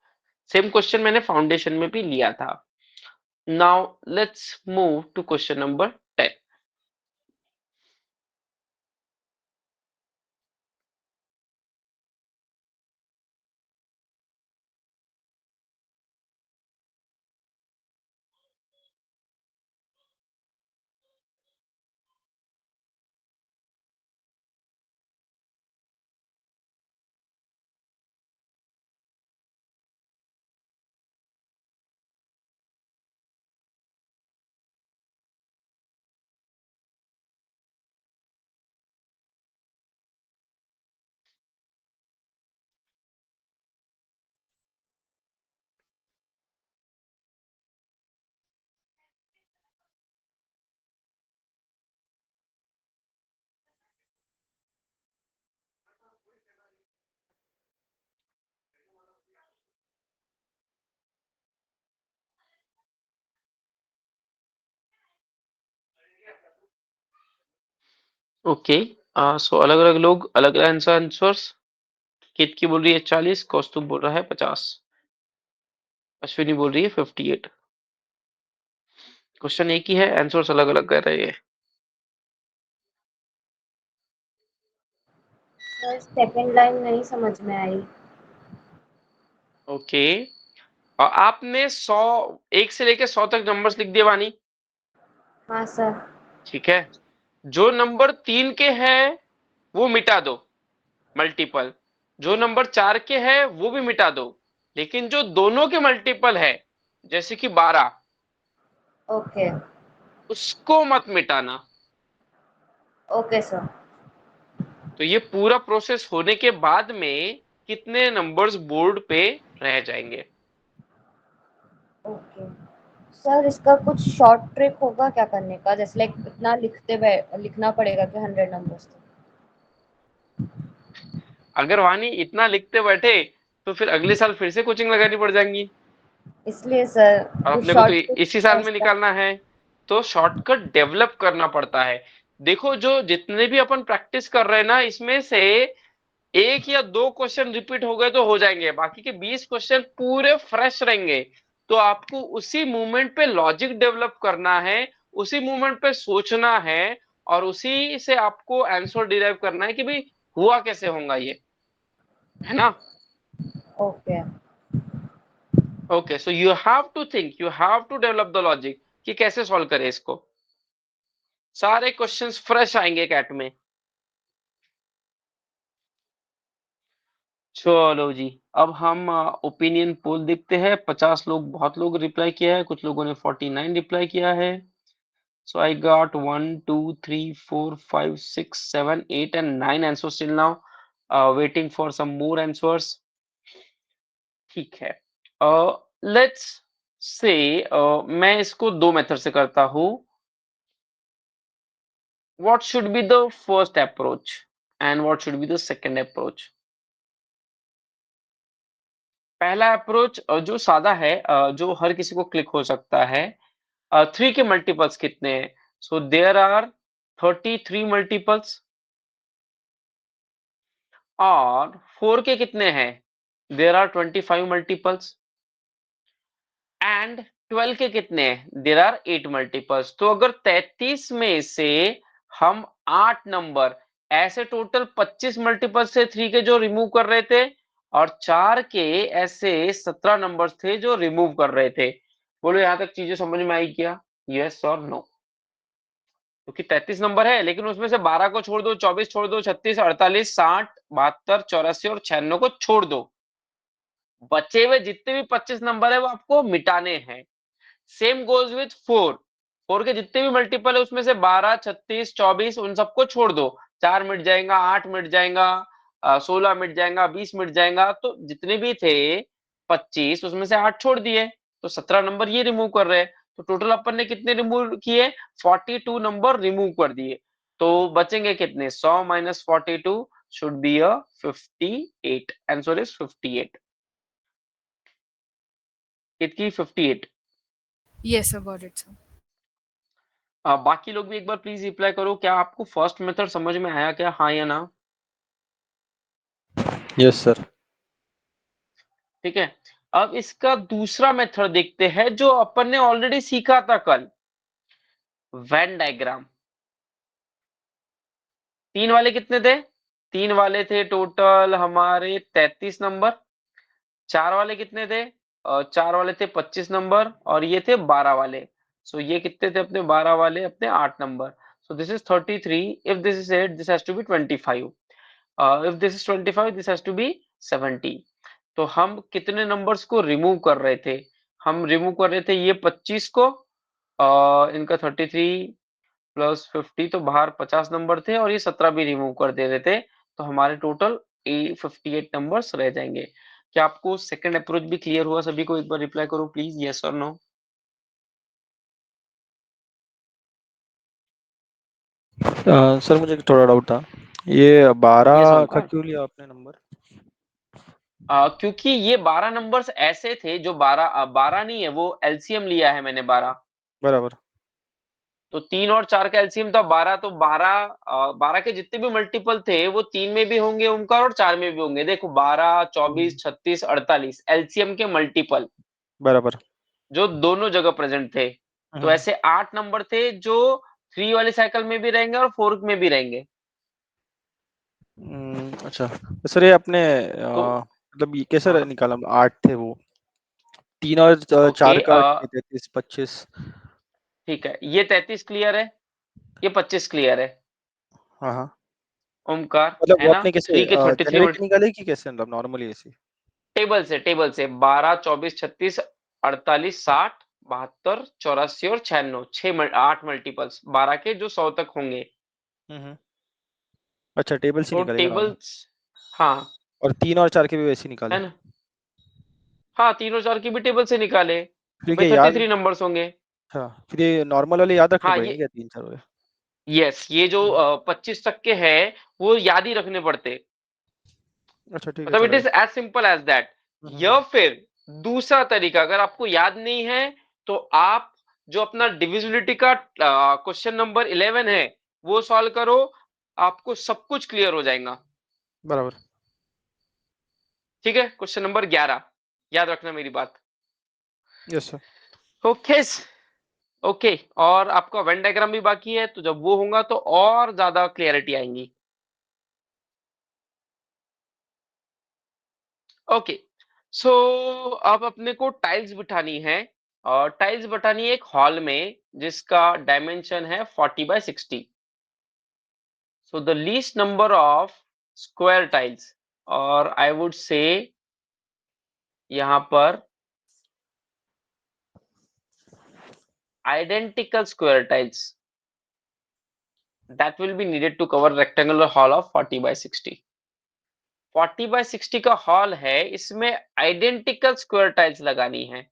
Speaker 1: Same question मैंने फाउंडेशन में भी लिया था। Now let's move to question number 10। Okay, so अलग-अलग लोग अलग-अलग आंसर्स। केतकी बोल रही है 40, कौस्तुभ बोल रहा है 50, अश्विनी बोल रही है 58। क्वेश्चन एक ही है, आंसर्स अलग-अलग कर रहे हैं।
Speaker 5: सर सेकंड लाइन नहीं समझ में आई।
Speaker 1: ओके, और आपने 100 1 से लेके 100 तक नंबर्स लिख दिए वानी?
Speaker 5: हाँ सर।
Speaker 1: ठीक है। जो नंबर 3 के हैं वो मिटा दो, मल्टीपल। जो नंबर 4 के है वो भी मिटा दो, लेकिन जो दोनों के मल्टीपल है, जैसे कि 12,
Speaker 5: ओके
Speaker 1: उसको मत मिटाना।
Speaker 5: Okay sir.
Speaker 1: तो ये पूरा प्रोसेस होने के बाद में कितने नंबर्स बोर्ड पे रह जाएंगे?
Speaker 5: ओके सर, इसका कुछ शॉर्ट ट्रिक होगा क्या करने का? जैसे लाइक इतना लिखना पड़ेगा कि 100 नंबर्स तक?
Speaker 1: अगर वानी इतना लिखते बैठे तो फिर अगले साल फिर से कोचिंग लगानी पड़ जाएंगी,
Speaker 5: इसलिए सर
Speaker 1: और
Speaker 5: कुछ
Speaker 1: अपने को तो
Speaker 5: शॉर्ट ट्रिक
Speaker 1: इसी साल में
Speaker 5: ऐसा।
Speaker 1: निकालना है। तो शॉर्टकट डेवलप करना पड़ता है। देखो, जो जितने भी अपन प्रैक्टिस कर रहे हैं ना, इसमें से एक या दो क्वेश्चन रिपीट हो गए तो हो जाएंगे, बाकी के 20 क्वेश्चन पूरे फ्रेश रहेंगे। तो आपको उसी मूवमेंट पे लॉजिक डेवलप करना है, उसी मूवमेंट पे सोचना है, और उसी से आपको आंसर डिराइव करना है कि भाई हुआ कैसे होगा ये, है ना?
Speaker 5: Okay
Speaker 1: okay, so you have to think, you have to develop the logic कि कैसे सॉल्व करें इसको। सारे क्वेश्चंस फ्रेश आएंगे कैट में। चलो जी, अब हम ओपिनियन पोल देखते हैं। 50 लोग, बहुत लोग रिप्लाई किया है, कुछ लोगों ने 49 रिप्लाई किया है। So I got 1 2 3 4 5 6 7 8 and 9 answers till now, waiting for some more answers. ठीक है, लेट्स से मैं इसको दो मेथड से करता हूँ। What should be the first approach and what should be the second approach? पहला अप्रोच जो सादा है, जो हर किसी को क्लिक हो सकता है। 3 के मल्टीपल्स कितने हैं? So there are 33 multiples. और 4 के कितने हैं? There are 25 multiples. एंड 12 के कितने हैं? There are 8 multiples. तो अगर 33 में से हम 8 नंबर, ऐसे टोटल 25 मल्टीपल से 3 के जो रिमूव कर रहे थे, और 4 के ऐसे 17 नंबर्स थे जो रिमूव कर रहे थे। बोलो, यहां तक चीजें समझ में आई क्या? यस और नो? क्योंकि 33 नंबर है, लेकिन उसमें से 12 को छोड़ दो, 24 छोड़ दो, 36, 48, 60, 72, 84 और 96 को छोड़ दो। बचे हुए जितने भी 25 नंबर है वो आपको मिटाने हैं। Same goes with 4। 4 के जितने भी मल्टीपल है उसमें से 12, 36, 24 उन सबको छोड़ दो। 4 मिट जाएगा, 8 मिट जाएगा, 16 मिट जाएगा, 20 मिट जाएगा। तो जितने भी थे 25, उसमें से 8 छोड़ दिए, तो 17 नंबर ये रिमूव कर रहे हैं। तो टोटल अपन ने कितने रिमूव किए? 42 नंबर रिमूव कर दिए। तो बचेंगे कितने? 100 minus 42 should be a 58। Answer is 58। कितनी? 58।
Speaker 3: Yes, sir, got it, sir.
Speaker 1: बाकी लोग भी एक बार प्लीज रिप्लाई करो, क्या आपको फर्स्ट मेथड समझ में आया क्या? हाँ या ना?
Speaker 4: Yes sir.
Speaker 1: ठीक है, अब इसका दूसरा मेथड देखते हैं जो अपन ने ऑलरेडी सीखा था कल। Venn diagram. 3 वाले कितने थे? 3 वाले थे टोटल हमारे 33 नंबर। 4 वाले कितने थे? 4 वाले थे 25 नंबर, और ये थे 12 वाले। सो ये कितने थे अपने 12 वाले? अपने 8 number. So this is 33। If this is 8, this has to be 25। If this is 25, this has to be 70। तो हम कितने नंबर्स को रिमूव कर रहे थे? हम रिमूव कर रहे थे ये 25 को, इनका 33 प्लस 50, तो बाहर 50 नंबर थे, और ये 17 भी रिमूव कर दे रहे थे। तो हमारे टोटल 58 नंबर्स रह जाएंगे। क्या आपको सेकंड अप्रोच भी क्लियर हुआ? सभी को एक बार रिप्लाई करो प्लीज, यस और नो?
Speaker 4: सर मुझे थोड़ा डाउट था, ये 12 का
Speaker 1: हाँ,
Speaker 4: क्यों लिया आपने नंबर?
Speaker 1: क्योंकि ये 12 नंबर्स ऐसे थे जो 12 नहीं है, वो एलसीएम लिया है मैंने 12।
Speaker 4: बराबर।
Speaker 1: तो 3 और 4 का एलसीएम था 12, तो 12 के जितने भी मल्टीपल थे वो 3 में भी होंगे ओमकार और 4 में भी होंगे। देखो 12, 24, 36, 48 एलसीएम के मल्टीपल
Speaker 4: बराबर।
Speaker 1: जो दोनों जगह प्रेजेंट थे। तो ऐसे 8 नंबर थे जो 3 वाली साइकिल में भी रहेंगे और 4 में भी रहेंगे।
Speaker 4: अच्छा सर, ये आपने
Speaker 1: तो
Speaker 4: मतलब ये कैसे
Speaker 1: हाँ,
Speaker 4: निकाला? 8 थे वो, 3 और
Speaker 1: ओके
Speaker 4: 4 का 33, 25।
Speaker 1: ठीक है, ये 33 क्लियर है, ये 25 क्लियर है
Speaker 4: हाँ हाँ,
Speaker 1: ओमकार,
Speaker 4: मतलब
Speaker 1: है
Speaker 4: वो
Speaker 1: ना?
Speaker 4: आपने कैसे
Speaker 1: 3 के 33
Speaker 4: जेनेरिक निकाले कि कैसे, मतलब नॉर्मली ऐसे?
Speaker 1: टेबल से 12, 24, 36, 48, 60, 72, 84 और 96 8 मल्टीपल्स 12 के जो 100 तक होंगे।
Speaker 4: अच्छा, टेबल से
Speaker 1: तो
Speaker 4: निकालेगा नॉर्मल।
Speaker 1: टेबल्स हाँ,
Speaker 4: और 3 और 4 के भी वैसे ही निकाले?
Speaker 1: है ना? हाँ, 3 और 4 की भी टेबल से निकाले, कि
Speaker 4: फिर
Speaker 1: भाई
Speaker 4: क्या याद?
Speaker 1: 33 नंबर्स होंगे।
Speaker 4: अच्छा, फिर ये नॉर्मल वाले याद रखने
Speaker 1: हाँ,
Speaker 4: पड़ेंगे
Speaker 1: ये
Speaker 4: क्या, 3 4 वाले?
Speaker 1: यस, ये जो 25 तक के हैं, वो याद ही रखने पड़ते।
Speaker 4: अच्छा ठीक है,
Speaker 1: मतलब इट
Speaker 4: चलेगा।
Speaker 1: Is as simple as that. या फिर दूसरा तरीका, अगर आपको याद नहीं है तो आप जो अपना डिविजिबिलिटी का क्वेश्चन नंबर 11 है वो सॉल्व करो, आपको सब कुछ क्लियर हो जाएगा।
Speaker 4: बराबर।
Speaker 1: ठीक है, क्वेश्चन नंबर 11 याद रखना मेरी बात।
Speaker 4: Yes sir.
Speaker 1: ओके ओके, और आपका वेन डायग्राम भी बाकी है, तो जब वो होगा तो और ज्यादा क्लियरिटी आएंगी। ओके, सो अब अपने को टाइल्स बिठानी है, और टाइल्स बिठानी है एक हॉल में जिसका डायमेंशन है 40/60। So the least number of square tiles, और आई वुड से यहाँ पर identical square tiles that will be needed to cover rectangular hall of 40/60। 40/60 का हॉल है, इसमें आइडेंटिकल स्क्वायर टाइल्स लगानी है।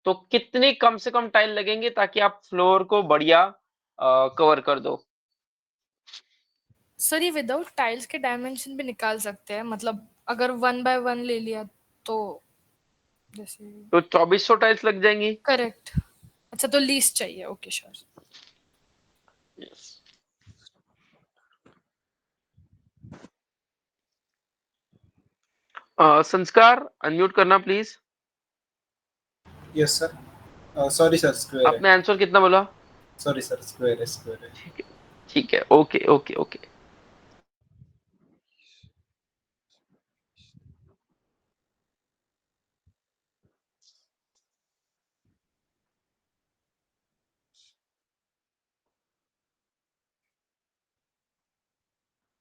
Speaker 1: तो कितनी कम से कम टाइल लगेंगे ताकि आप फ्लोर को बढ़िया कवर कर दो?
Speaker 3: सर ये विदाउट टाइल्स के डायमेंशन भी निकाल सकते हैं, मतलब अगर 1 by 1 ले लिया तो जैसे।
Speaker 1: तो 2400 टाइल्स लग जाएंगी।
Speaker 3: करेक्ट। अच्छा, तो लीस्ट चाहिए, ओके श्योर।
Speaker 1: Yes. संस्कार अनम्यूट करना please.
Speaker 8: Yes sir, sorry sir, square है।
Speaker 1: आपने आंसर कितना बोला?
Speaker 8: सॉरी सर, स्क्वायर है, स्क्वायर है।
Speaker 1: ठीक है, ठीक है, ओके ओके ओके।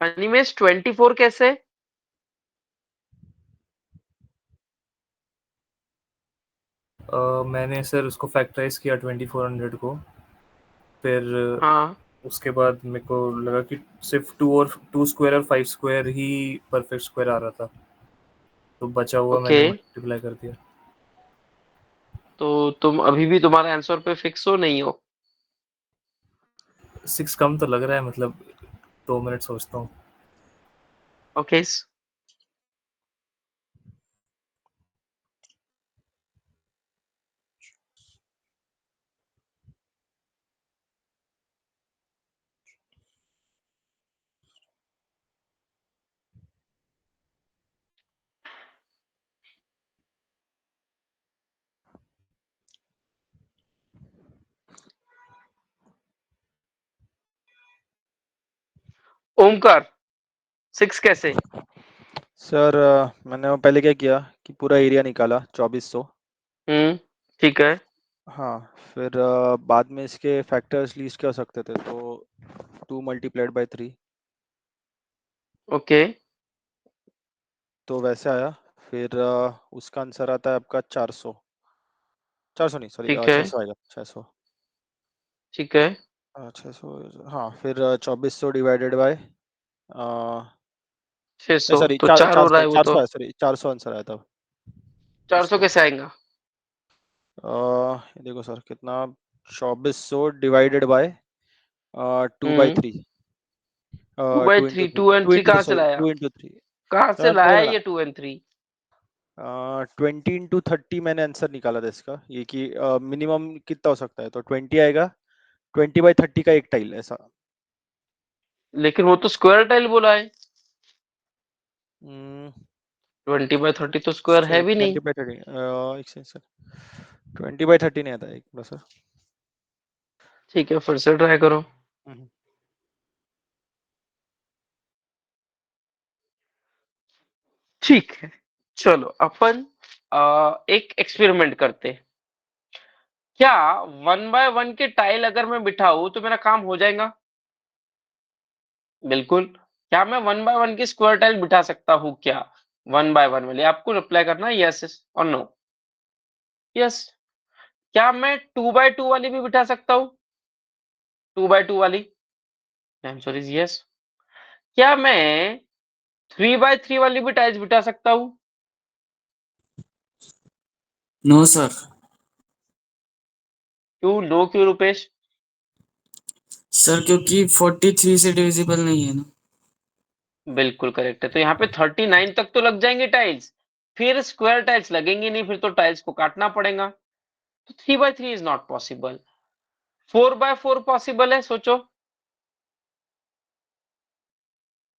Speaker 1: अनिमेश 24 कैसे?
Speaker 2: मैंने सर उसको फैक्टराइज किया 2400 को, फिर
Speaker 1: हाँ,
Speaker 2: उसके बाद मेरे को लगा कि सिर्फ 2 स्क्वायर और 5 स्क्वायर ही परफेक्ट स्क्वायर आ रहा था, तो बचा हुआ
Speaker 1: ओके।
Speaker 2: मैंने मल्टीप्लाई कर दिया।
Speaker 1: तो तुम अभी भी तुम्हारे आंसर पे फिक्स हो नहीं हो?
Speaker 2: 6 कम तो लग रहा है, मतलब 2 मिनट सोचता हूँ।
Speaker 1: ओके, ओमकार 6 कैसे?
Speaker 4: सर मैंने वो पहले क्या किया कि पूरा एरिया निकाला 2400।
Speaker 1: ठीक है।
Speaker 4: हाँ, फिर बाद में इसके फैक्टर्स लीस्ट क्या हो सकते थे, तो 2 मल्टीप्लाइड बाय 3,
Speaker 1: ओके,
Speaker 4: तो वैसे आया। फिर उसका आंसर आता है आपका 400। 400 नहीं, सॉरी,
Speaker 1: ठीक है,
Speaker 4: 600 आएगा, 600।
Speaker 1: ठीक है।
Speaker 4: 600। हाँ, फिर 2400 डिवाइडेड बाय नहीं
Speaker 1: 600
Speaker 4: सॉरी,
Speaker 1: तो 4 हो रहा
Speaker 4: 400,
Speaker 1: है वो
Speaker 4: 400
Speaker 1: तो।
Speaker 4: आया, सॉरी 400 आंसर आया था
Speaker 1: 400
Speaker 4: इसका।
Speaker 1: कैसे आएगा?
Speaker 4: ये देखो सर कितना, 2400 divided by 2/3,
Speaker 1: 2 by
Speaker 4: 2 into
Speaker 1: 3,
Speaker 4: 3,
Speaker 1: 2 and
Speaker 4: 2
Speaker 1: 3
Speaker 4: into
Speaker 1: कहाँ से
Speaker 4: सॉरी
Speaker 1: लाया?
Speaker 4: 2 इंटू 3।
Speaker 1: कहाँ से
Speaker 4: थोड़ा
Speaker 1: लाया
Speaker 4: ना,
Speaker 1: ये 2 एंड 3?
Speaker 4: 20 इंटू 30 मैंने आंसर निकाला था इसका, ये कि मिनिमम कितना हो सकता है, तो 20 आएगा, 20/30 का एक टाइल ऐसा।
Speaker 1: लेकिन वो तो स्क्वायर टाइल बोला है,
Speaker 4: हम्म,
Speaker 1: 20/30 तो स्क्वायर है भी नहीं।
Speaker 4: 20/30 एक सेकंड सर, 20/30 नहीं आता एक मिनट सर।
Speaker 1: ठीक है, फिर से ट्राई करो।
Speaker 4: हम्म,
Speaker 1: ठीक है, चलो अपन एक एक्सपेरिमेंट करते हैं। क्या 1/1 के टाइल अगर मैं बिठाऊं तो मेरा काम हो जाएगा? बिल्कुल। क्या मैं 1/1 की स्क्वायर टाइल बिठा सकता हूँ क्या? 1/1 वाली, आपको रिप्लाई करना है यस और नो। यस। क्या मैं 2/2 वाली भी बिठा सकता हूँ? 2/2 वाली आंसर इज यस। क्या मैं 3/3 वाली भी टाइल्स बिठा सकता हूँ?
Speaker 9: No sir.
Speaker 1: क्यों नो, क्यों रुपेश?
Speaker 9: सर क्योंकि 43 से डिविजिबल नहीं है ना।
Speaker 1: बिल्कुल करेक्ट है। तो यहाँ पे 39 तक तो लग जाएंगे टाइल्स, फिर स्क्वायर टाइल्स लगेंगे नहीं, फिर तो टाइल्स को काटना पड़ेगा। तो 3/3 इज नॉट पॉसिबल। 4/4 पॉसिबल है, सोचो।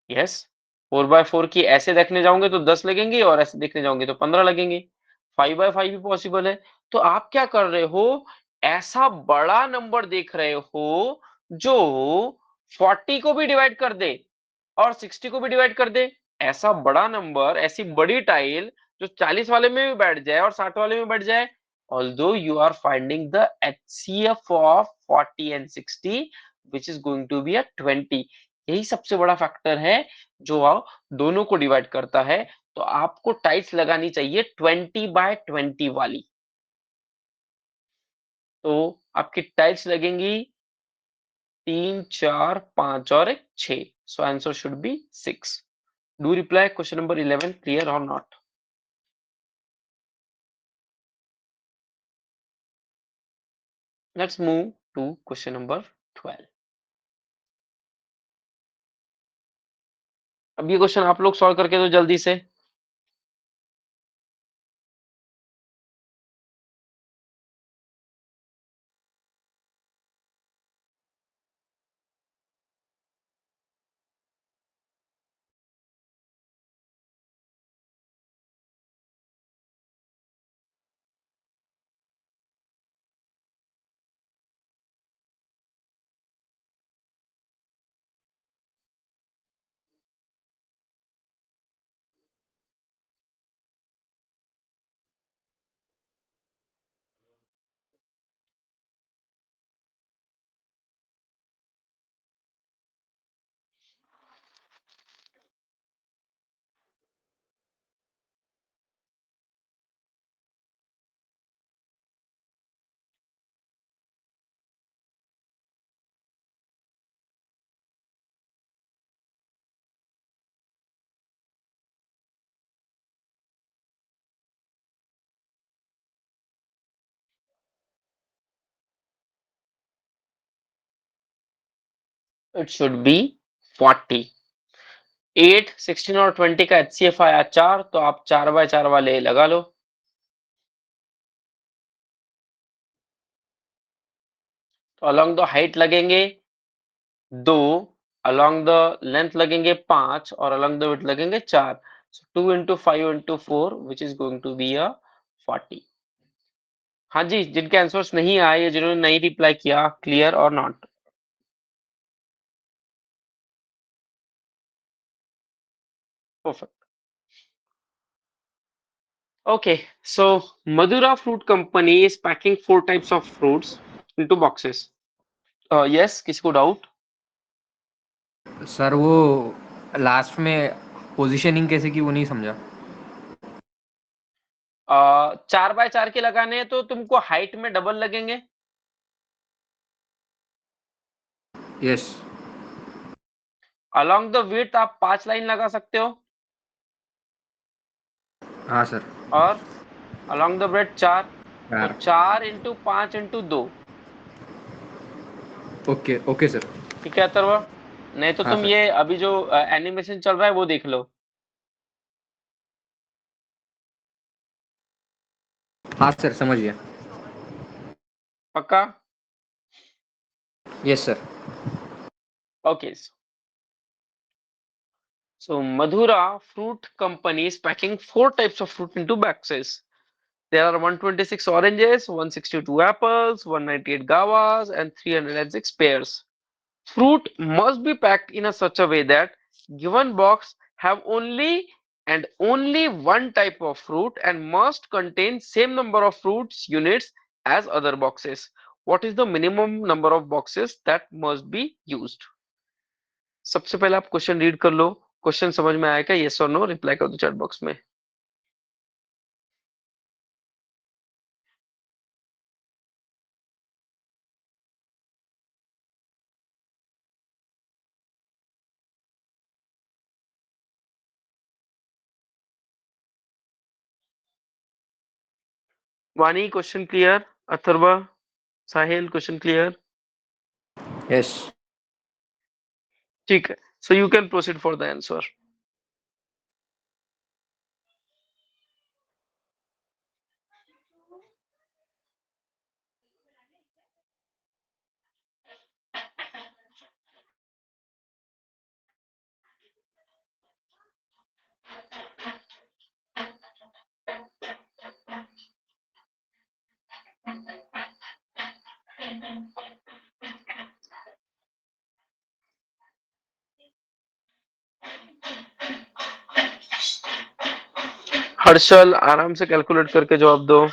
Speaker 1: यस। 4/4 की ऐसे देखने जाओगे तो 10 लगेंगे और ऐसे देखने जाओगे तो 15 लगेंगे। 5/5 भी पॉसिबल है। तो आप क्या कर रहे हो, ऐसा बड़ा नंबर देख रहे हो जो 40 को भी डिवाइड कर दे और 60 को भी डिवाइड कर दे। ऐसा बड़ा नंबर, ऐसी बड़ी टाइल जो 40 वाले में भी बैठ जाए और 60 वाले में बैठ जाए। Although you are finding the HCF of 40 and 60, which is going to be a 20. यही सबसे बड़ा फैक्टर है जो दोनों को डिवाइड करता है। तो आपको टाइल्स लगानी चाहिए 20/20 वाली। तो आपकी टाइल्स लगेंगी 3, 4, 5 और 1, 6। So answer should be 6। Do reply question number 11 clear और not? Let's move to question number 12। अब ये क्वेश्चन आप लोग सॉल्व करके दो जल्दी से। It should B 40। 8, 16 और 20 का HCF आया 4, तो आप 4/4 वाले लगा लो। तो अलोंग द हाइट लगेंगे 2, अलोंग द लेंथ लगेंगे 5 और अलोंग द विड्थ लगेंगे 4। सो 2 into 5 into 4 which is going to be a 40। हाँ जी, जिनके आंसर्स नहीं आए या जिन्होंने नहीं रिप्लाई किया, क्लियर और not? Perfect. Okay, so Madura Fruit Company is packing 4 types of fruits into boxes. Yes, किसी को डाउट?
Speaker 10: सर वो लास्ट में पोजीशनिंग कैसे की वो नहीं समझा।
Speaker 1: 4/4 के लगाने हैं तो तुमको हाइट में डबल लगेंगे।
Speaker 10: यस।
Speaker 1: अलोंग द विड्थ आप 5 लाइन लगा सकते हो
Speaker 10: हाँ सर।
Speaker 1: और अलोंग द ब्रेथ 4। तो
Speaker 10: यार
Speaker 1: 4 into 5 into 2।
Speaker 10: Okay okay sir.
Speaker 1: ठीक है अथर्व? नहीं तो
Speaker 10: हाँ
Speaker 1: तुम
Speaker 10: सर।
Speaker 1: ये अभी जो एनिमेशन चल रहा है वो देख लो।
Speaker 10: हाँ सर समझ गया।
Speaker 1: पक्का?
Speaker 10: Yes, sir.
Speaker 1: Okay. So Madhura Fruit Company is packing 4 types of fruit into boxes. There are 126 oranges, 162 apples, 198 guavas, and 306 pears. Fruit must be packed in a such a way that given box have only one type of fruit and must contain same number of fruits units as other boxes. What is the minimum number of boxes that must be used? सबसे पहले आप question read कर लो, question समझ में आया क्या? Yes और no reply कर दो चैट बॉक्स में। वानी क्वेश्चन क्लियर? अथर्वा, साहिल क्वेश्चन क्लियर?
Speaker 10: Yes.
Speaker 1: ठीक है, so you can proceed for the answer. Harshal आराम से कैलकुलेट करके जवाब दो।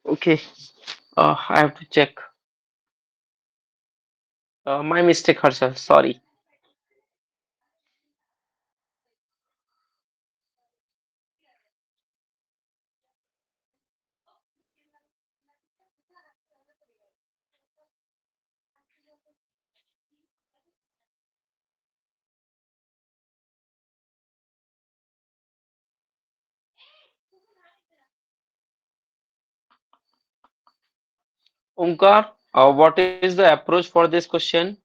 Speaker 1: Okay, I have to check. My mistake, Harshal. Sorry. Omkar, what is the approach for this question?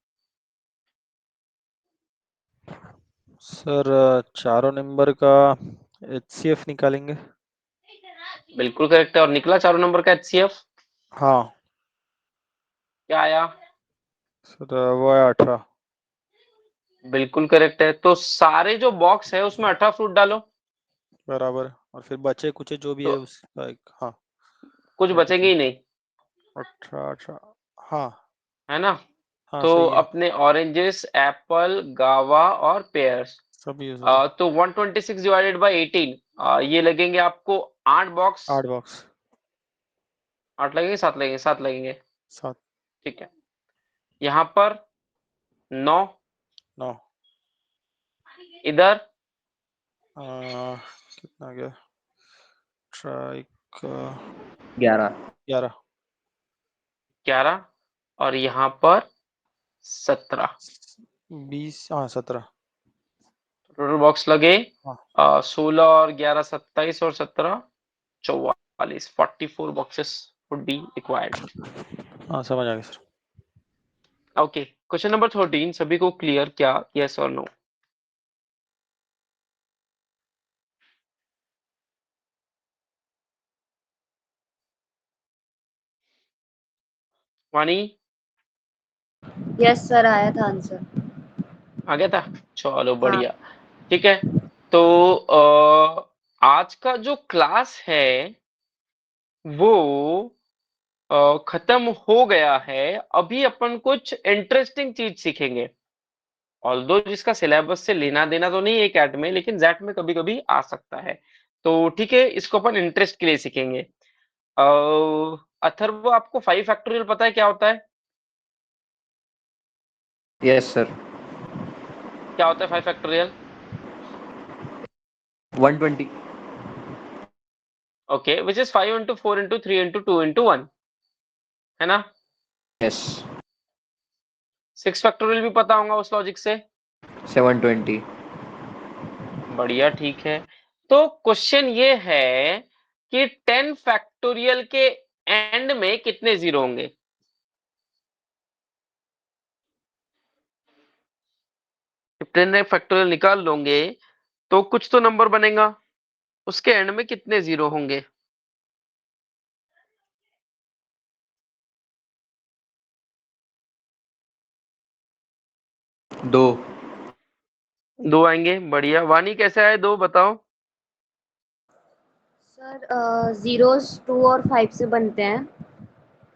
Speaker 4: Sir चारों number का HCF निकालेंगे।
Speaker 1: बिल्कुल करेक्ट है। और निकला चारों नंबर का HCF
Speaker 4: हाँ
Speaker 1: क्या आया?
Speaker 4: सर वो है 18।
Speaker 1: बिल्कुल करेक्ट है। तो सारे जो बॉक्स है उसमें 18 फ्रूट डालो,
Speaker 4: बराबर। और फिर बचे कुछ जो भी
Speaker 1: तो
Speaker 4: है उसका एक, हाँ
Speaker 1: कुछ बचेंगे ही नहीं,
Speaker 4: 18 18, हाँ
Speaker 1: है ना?
Speaker 4: हाँ
Speaker 1: तो
Speaker 4: सही है,
Speaker 1: अपने ऑरेंजेस, एप्पल, गावा और पेयर्स,
Speaker 4: सब यूज हो गए।
Speaker 1: तो 126 डिवाइडेड बाय 18, ये लगेंगे आपको 8 बॉक्स।
Speaker 4: 8 बॉक्स,
Speaker 1: 8 लगेंगे, 7 लगेंगे, 7 लगेंगे।
Speaker 4: 7
Speaker 1: ठीक है, यहाँ पर 9,
Speaker 4: 9
Speaker 1: इधर
Speaker 4: कितना गया, ट्राइक
Speaker 10: 11.
Speaker 4: 11
Speaker 1: 11 और यहाँ पर 17।
Speaker 4: 20, हाँ 17,
Speaker 1: टोटल बॉक्स लगे
Speaker 4: हाँ
Speaker 1: 16 और 11 27 और 17 44, 44 बॉक्सेस वुड बी रिक्वायर्ड।
Speaker 4: हाँ समझ आ गया सर।
Speaker 1: ओके, क्वेश्चन नंबर 13 सभी को क्लियर क्या? यस और नो? वानी
Speaker 5: यस सर, आया था आंसर।
Speaker 1: आ गया था? चलो
Speaker 5: हाँ।
Speaker 1: बढ़िया। ठीक है, तो आज का जो क्लास है वो खत्म हो गया है। अभी अपन कुछ इंटरेस्टिंग चीज सीखेंगे। ऑल्दो जिसका सिलेबस से लेना देना तो नहीं है कैट में, लेकिन जैट में कभी कभी आ सकता है। तो ठीक है, इसको अपन इंटरेस्ट के लिए सीखेंगे। अथर्व, आपको 5 फैक्टोरियल पता है क्या होता है?
Speaker 10: Yes, sir.
Speaker 1: क्या होता है 5 factorial?
Speaker 10: 120.
Speaker 1: Okay, which is 5 into 4 into 3 into 2 into 1, है ना?
Speaker 10: Yes.
Speaker 1: 6 फैक्टोरियल भी पता होगा उस लॉजिक से।
Speaker 10: 720.
Speaker 1: बढ़िया, ठीक है। तो क्वेश्चन ये है कि 10 फैक्टोरियल के एंड में कितने जीरो होंगे? जब 10 फैक्टोरियल निकाल लोगे तो कुछ तो नंबर बनेगा, उसके एंड में कितने जीरो होंगे?
Speaker 10: 2.
Speaker 1: 2 आएंगे। बढ़िया। वानी कैसे आए 2 बताओ?
Speaker 5: सर जीरोस 2 और 5 से बनते हैं,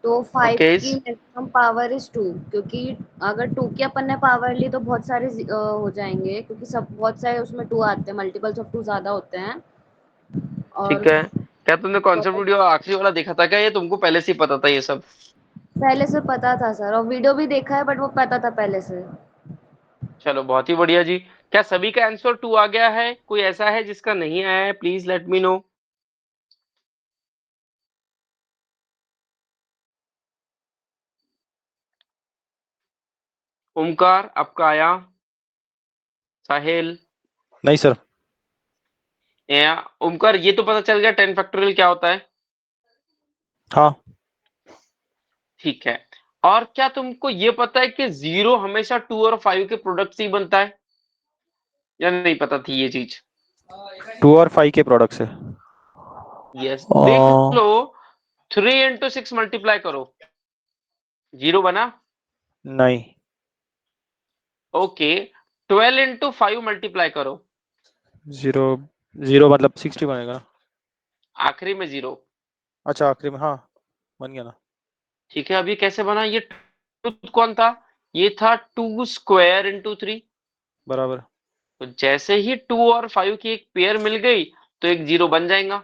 Speaker 5: तो 5
Speaker 1: ओके,
Speaker 5: की मैक्सिमम पावर इज 2, क्योंकि अगर 2 की अपन ने पावर ली तो बहुत सारे हो जाएंगे, क्योंकि सब बहुत सारे उसमें 2 आते हैं, मल्टीपल्स ऑफ 2 ज्यादा होते हैं। और
Speaker 1: ठीक है। क्या तुमने कॉन्सेप्ट वीडियो आखिरी वाला देखा था क्या, ये तुमको पहले से ही पता था ये सब?
Speaker 5: पहले से पता था सर, और वीडियो भी देखा है, बट वो पता था पहले से।
Speaker 1: चलो बहुत ही बढ़िया जी। क्या सभी का आंसर 2 आ गया है? कोई ऐसा है जिसका नहीं आया है? Please let me know. Omkar, आपका आया? साहिल?
Speaker 4: नहीं सर।
Speaker 1: या ओमकार, ये तो पता चल गया 10 फैक्टोरियल क्या होता है?
Speaker 4: हाँ।
Speaker 1: ठीक है। और क्या तुमको ये पता है कि जीरो हमेशा 2 और 5 के प्रोडक्ट से ही बनता है, या नहीं पता थी ये चीज?
Speaker 4: 2 और 5 के प्रोडक्ट से।
Speaker 1: यस, देख
Speaker 4: और
Speaker 1: लो। 3 इंटू 6 मल्टीप्लाई करो, जीरो बना?
Speaker 4: नहीं।
Speaker 1: ओके। 12 इंटू 5 मल्टीप्लाई करो,
Speaker 4: 0 0 मतलब 60 बनेगा।
Speaker 1: आखिरी में जीरो।
Speaker 4: अच्छा आखिरी में, हाँ बन गया ना।
Speaker 1: ठीक है, अभी कैसे बना ये? टू कौन था? ये था 2 स्क्वायर इंटू 3।
Speaker 4: बराबर।
Speaker 1: तो जैसे ही 2 और 5 की एक पेयर मिल गई तो एक जीरो बन जाएगा।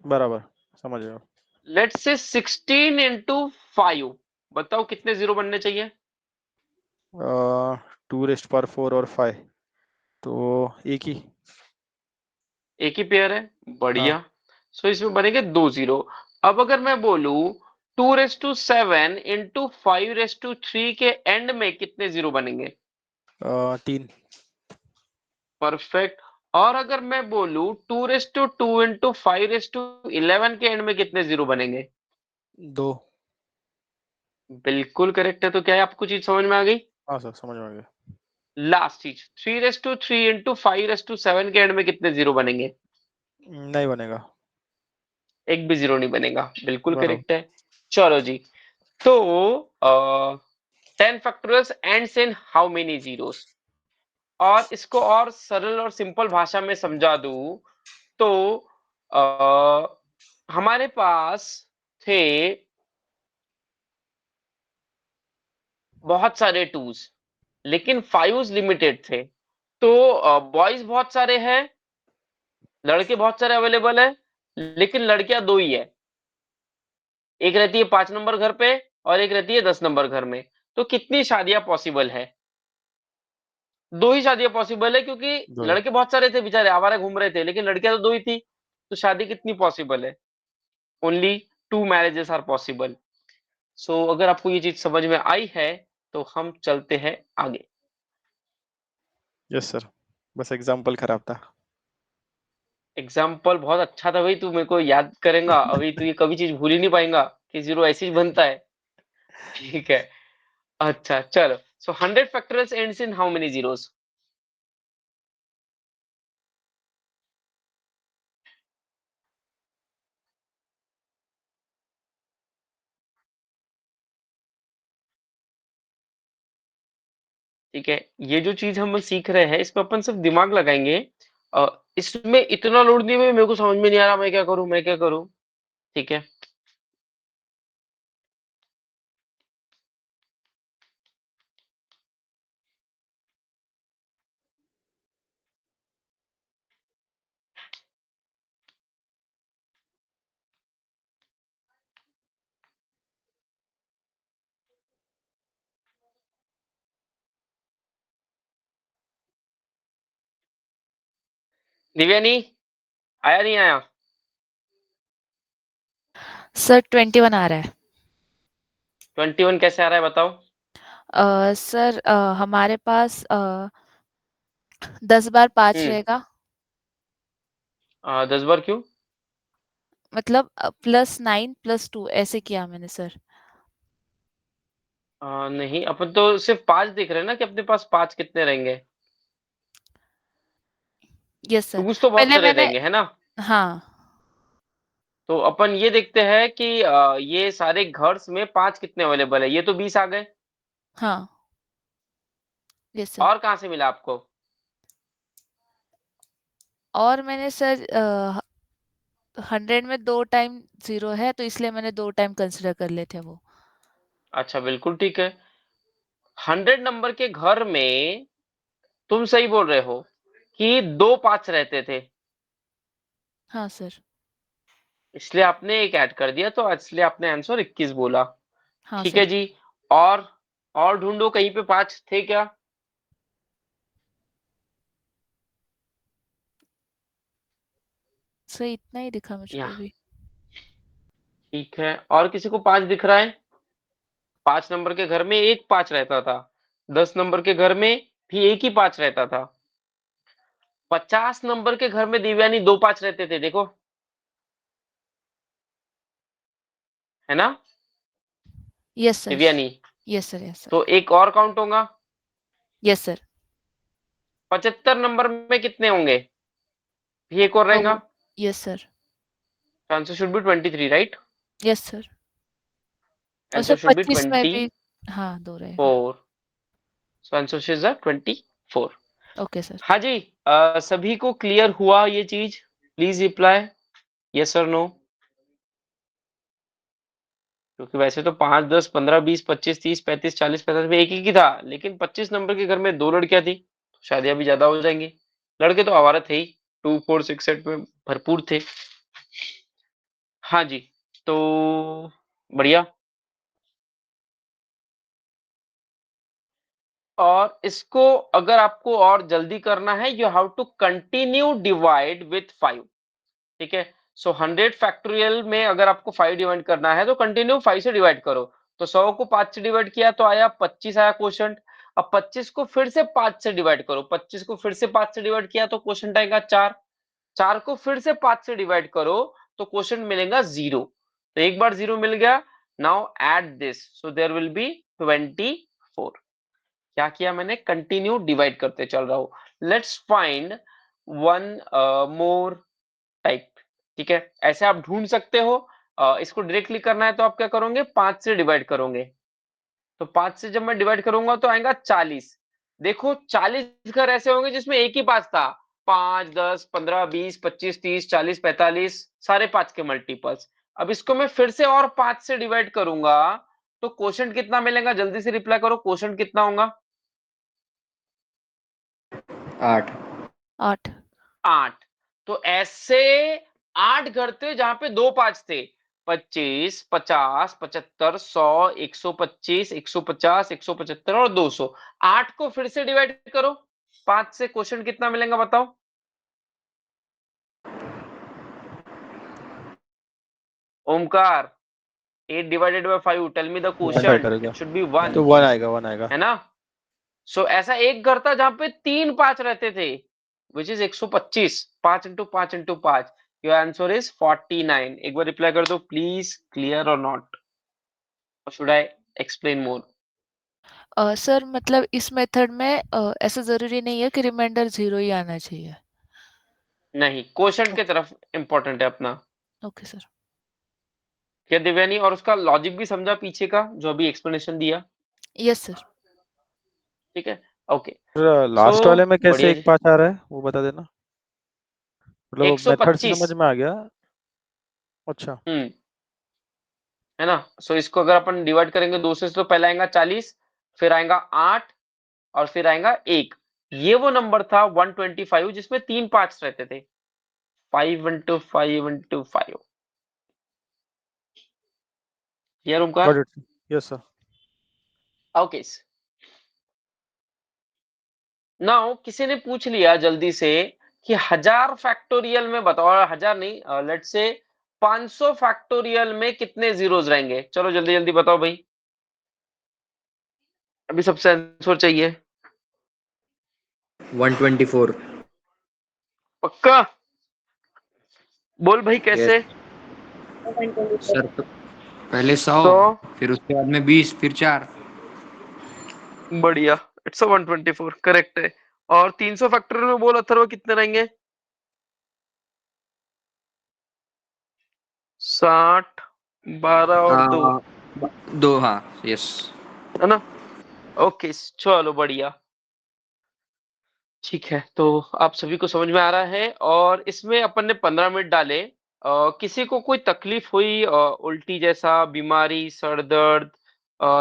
Speaker 4: बराबर, समझ गया।
Speaker 1: लेट्स से 16 इंटू 5, बताओ कितने जीरो बनने चाहिए?
Speaker 4: 2 4 और 5, तो एक ही।
Speaker 1: एक ही पेयर है।
Speaker 4: हाँ।
Speaker 1: बढ़िया। सो इसमें बनेंगे 2 जीरो। अब अगर मैं बोलूं 2�7 इंटू 5�3 के एंड में कितने जीरो बनेंगे?
Speaker 4: 3।
Speaker 1: परफेक्ट। और अगर मैं बोलूं 2⁻² इंटू 5�11 के एंड में कितने जीरो बनेंगे?
Speaker 4: 2।
Speaker 1: बिल्कुल करेक्ट है। तो क्या है, आपको चीज समझ में आ गई?
Speaker 4: हाँ सर, समझ में आ गया।
Speaker 1: लास्ट चीज, 3⁻³ इंटू 5�7 के एंड में कितने जीरो बनेंगे?
Speaker 4: नहीं बनेगा।
Speaker 1: एक भी जीरो नहीं बनेगा। बिल्कुल
Speaker 4: बराबर।
Speaker 1: करेक्ट है। चलो जी। तो 10 factorials ends in how many zeros? और इसको और सरल और सिंपल भाषा में समझा दूं तो हमारे पास थे बहुत सारे टूज, लेकिन फाइव्स लिमिटेड थे। तो बॉयज बहुत सारे हैं, लड़के बहुत सारे अवेलेबल है, लेकिन लड़कियां 2 ही है। एक रहती है 5 नंबर घर पे और एक रहती है 10 नंबर घर में। तो कितनी शादियां पॉसिबल है? 2 ही शादियां पॉसिबल है, क्योंकि
Speaker 4: 2 ही।
Speaker 1: लड़के बहुत सारे थे बेचारे, आवारा घूम रहे थे, लेकिन लड़कियां तो 2 ही थी। तो शादी कितनी पॉसिबल है? Only 2 marriages are possible. So अगर आपको ये चीज समझ में आई है तो हम चलते हैं आगे।
Speaker 4: यस सर, बस एग्जाम्पल खराब था।
Speaker 1: एग्जाम्पल बहुत अच्छा था भाई, तू मेरे को याद करेगा अभी, तू ये कभी चीज भूल ही नहीं पाएगा कि जीरो ऐसे ही बनता है। ठीक है। अच्छा चलो। सो 100 factorials ends in how many zeros? ठीक है, ये जो चीज हम सीख रहे हैं इसमें अपन सिर्फ दिमाग लगाएंगे। इसमें इतना लोड नहीं है, मेरे को समझ में नहीं आ रहा मैं क्या करूं, मैं क्या करूं। ठीक है। दिव्यानी, आया नहीं आया?
Speaker 11: सर 21 आ रहा है।
Speaker 1: 21 कैसे आ रहा है बताओ?
Speaker 11: सर हमारे पास 10 बार 5
Speaker 1: हम्म
Speaker 11: रहेगा,
Speaker 1: 10 बार क्यों?
Speaker 11: मतलब +9 +2 ऐसे किया मैंने सर।
Speaker 1: नहीं, अपन तो सिर्फ 5 देख रहे हैं ना कि अपने पास 5 कितने रहेंगे।
Speaker 11: Yes sir.
Speaker 1: टूज तो बहुत
Speaker 11: पहले
Speaker 1: सारे
Speaker 11: मैंने
Speaker 1: रहेंगे, है ना?
Speaker 11: हाँ,
Speaker 1: तो अपन ये देखते हैं कि ये सारे घर्स में 5 कितने अवेलेबल है। ये तो 20 आ गए।
Speaker 11: हाँ, यस सर।
Speaker 1: और कहाँ से मिला आपको?
Speaker 11: और मैंने सर 100 में 2 टाइम 0 है, तो इसलिए मैंने 2 टाइम कंसीडर कर लेते हैं वो।
Speaker 1: अच्छा, बिल्कुल ठीक है। 100 नंबर के घर में तुम सही बोल रहे हो कि 2 5 रहते थे,
Speaker 11: हाँ सर।
Speaker 1: इसलिए आपने 1 ऐड कर दिया, तो इसलिए आपने आंसर 21 बोला।
Speaker 11: हाँ
Speaker 1: ठीक है
Speaker 11: सर।
Speaker 1: जी। और और ढूंढो, कहीं पे 5 थे क्या?
Speaker 11: सर इतना ही दिखा मुझको
Speaker 1: यहाँ,
Speaker 11: भी।
Speaker 1: ठीक है। और किसी को 5 दिख रहा है? 5 नंबर के घर में एक 5 रहता था। 10 नंबर के घर में भी एक ही 5 रहता था। 50 नंबर के घर में दिव्यानी 2 5 रहते थे, देखो, है ना
Speaker 11: yes sir.
Speaker 1: Divyani?
Speaker 11: Yes sir, yes sir.
Speaker 1: तो एक और काउंट होगा।
Speaker 11: Yes sir.
Speaker 1: 75 नंबर में कितने होंगे? भी एक और रहेगा।
Speaker 11: Yes sir.
Speaker 1: Answer should B 23, right?
Speaker 11: Yes sir. और
Speaker 1: आंसर
Speaker 11: सर
Speaker 1: शुड बी
Speaker 11: 25 में
Speaker 1: 24।
Speaker 11: भी हाँ 2 रहेगा।
Speaker 1: सो आंसर इज 24।
Speaker 11: Okay sir.
Speaker 1: हाँ जी, सभी को क्लियर हुआ ये चीज? प्लीज रिप्लाई यस और नो। क्योंकि वैसे तो 5 10 15 20 25 30 35 40 45 में एक ही था, लेकिन 25 नंबर के घर में 2 लड़कियां थी, तो शादियां भी ज्यादा हो जाएंगी। लड़के तो आवारा थे ही, 2 4 6 8 में भरपूर थे। हाँ जी, तो बढ़िया। और इसको अगर आपको और जल्दी करना है, you have to continue divide with 5। ठीक है। सो 100 फैक्टोरियल में अगर आपको 5 डिवाइड करना है तो कंटिन्यू 5 से डिवाइड करो। तो 100 को 5 से डिवाइड किया तो आया 25 आया क्वोशंट। अब 25 को फिर से 5 से डिवाइड करो, 25 को फिर से 5 से डिवाइड किया तो क्वोशंट आएगा 4। 4 को फिर से 5 से डिवाइड करो तो क्वोशंट मिलेगा 0। तो एक बार 0 मिल गया। Now add this, so there will be 24। क्या किया मैंने? कंटिन्यू डिवाइड करते चल रहा हूं। Let's find one more type. ठीक है, ऐसे आप ढूंढ सकते हो। इसको डायरेक्टली करना है तो आप क्या करोगे? 5 से डिवाइड करोगे। तो 5 से जब मैं डिवाइड करूंगा तो आएगा 40। देखो, 40 घर ऐसे होंगे जिसमें एक ही 5 था। 5 10 15 20 25 30 40 45 सारे 5 के मल्टीपल्स। अब इसको मैं फिर से और 5 से डिवाइड करूंगा तो क्वोशंट कितना मिलेगा? जल्दी से रिप्लाई करो, क्वोशंट कितना होगा?
Speaker 10: 8।
Speaker 11: 8।
Speaker 1: 8। तो ऐसे 8 घर थे जहां पे 2 5 थे। 25 50 75 100 125 150 175 और 200। 8 को फिर से डिवाइड करो 5 से, क्वेश्चन कितना मिलेगा बताओ? Omkar, 8 divided by 5, tell me the
Speaker 4: 5
Speaker 1: quotient.
Speaker 4: करेगा
Speaker 1: इट शुड बी 1,
Speaker 4: तो 1 आएगा, 1 आएगा।
Speaker 1: है ना? सो ऐसा एक घर था जहां पे 3 5 रहते थे, which is 125। 5 into 5 into 5। Your answer is 49। एक बार रिप्लाई कर दो प्लीज, क्लियर और नॉट, और should I explain more?
Speaker 11: Sir मतलब इस मेथड में ऐसा ज़रूरी नहीं है कि रिमाइंडर 0 ही आना चाहिए।
Speaker 1: नहीं, क्वेश्चन की
Speaker 11: ओके।
Speaker 1: तरफ इंपॉर्टेंट है अपना।
Speaker 11: Okay sir.
Speaker 1: क्या दिव्यानी, और उसका लॉजिक भी समझा पीछे का जो अभी एक्सप्लेनेशन दिया?
Speaker 11: Yes sir.
Speaker 1: ठीक है, ओके। सो
Speaker 4: लास्ट वाले में कैसे
Speaker 1: बढ़िया
Speaker 4: एक
Speaker 1: जी।
Speaker 4: 5 आ रहा है वो बता देना, मतलब मेथड से
Speaker 1: 125।
Speaker 4: समझ में आ गया। अच्छा।
Speaker 1: है ना? सो इसको अगर अपन डिवाइड करेंगे 2 से तो पहले आएगा 40, फिर आएगा 8, और फिर आएगा 1। ये वो नंबर था 125 जिसमें 3 पार्ट्स रहते थे। 5 into 5 into 5। Clear Omkar?
Speaker 4: Got it. Yes sir.
Speaker 1: Okay. Now किसी ने पूछ लिया जल्दी से कि 1000 फैक्टोरियल में बताओ, 1000 नहीं, लेट्स से 500 फैक्टोरियल में कितने जीरोस रहेंगे? चलो जल्दी जल्दी बताओ भाई, अभी सबसे आंसर चाहिए।
Speaker 10: 124।
Speaker 1: पक्का? बोल भाई
Speaker 10: यस
Speaker 1: कैसे?
Speaker 10: सर, तो पहले 100,
Speaker 1: 100।
Speaker 10: फिर उसके बाद में 20, फिर 4।
Speaker 1: बढ़िया, इट्स 124 करेक्ट है। और 300 फैक्टोरियल में बोल अथर्व कितने रहेंगे? 60, 12 और 2,
Speaker 10: 2, हाँ यस।
Speaker 1: है ना? ओके चलो बढ़िया, ठीक है। तो आप सभी को समझ में आ रहा है, और इसमें अपन ने 15 मिनट डाले। किसी को कोई तकलीफ हुई, उल्टी जैसा बीमारी, सर दर्द,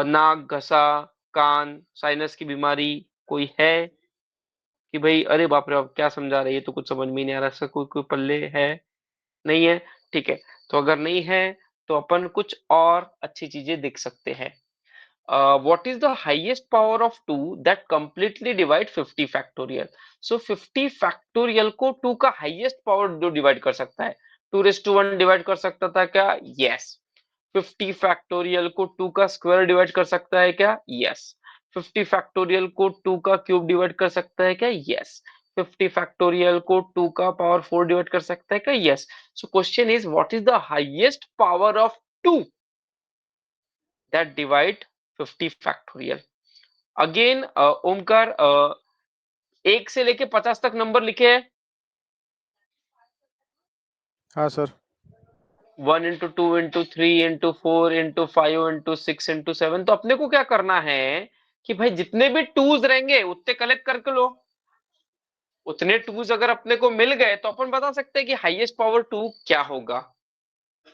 Speaker 1: नाक घसा, कान, साइनस की बीमारी कोई है कि भाई अरे बाप रे बाप क्या समझा रही है, तो कुछ समझ में ही नहीं आ रहा, ऐसा कोई कोई पल्ले है? नहीं है? ठीक है। तो अगर नहीं है तो अपन कुछ और अच्छी चीजें देख सकते हैं। what is the highest power of 2 that completely divide 50 factorial? So 50 factorial को 2 का highest power जो डिवाइड कर सकता है, 2 1 डिवाइड कर सकता था क्या? yes। 50 फैक्टोरियल को 2 का स्क्वायर डिवाइड कर सकता है क्या? yes। 50 फैक्टोरियल को 2 का क्यूब डिवाइड कर सकता है क्या? yes। 50 फैक्टोरियल को 2 का पावर 4 डिवाइड कर सकता है क्या? yes। so question is what is the highest power of 2 that divide 50 factorial? Again Omkar, 1 से लेके 50 तक नंबर लिखे हैं।
Speaker 4: हाँ sir.
Speaker 1: 1 into 2 into 3 into 4 into 5 into 6 into 7। तो अपने को क्या करना है कि भाई जितने भी टूज रहेंगे उतने कलेक्ट करके लो। उतने टूज अगर अपने को मिल गए तो अपन बता सकते हैं कि हाईएस्ट पावर 2 क्या होगा।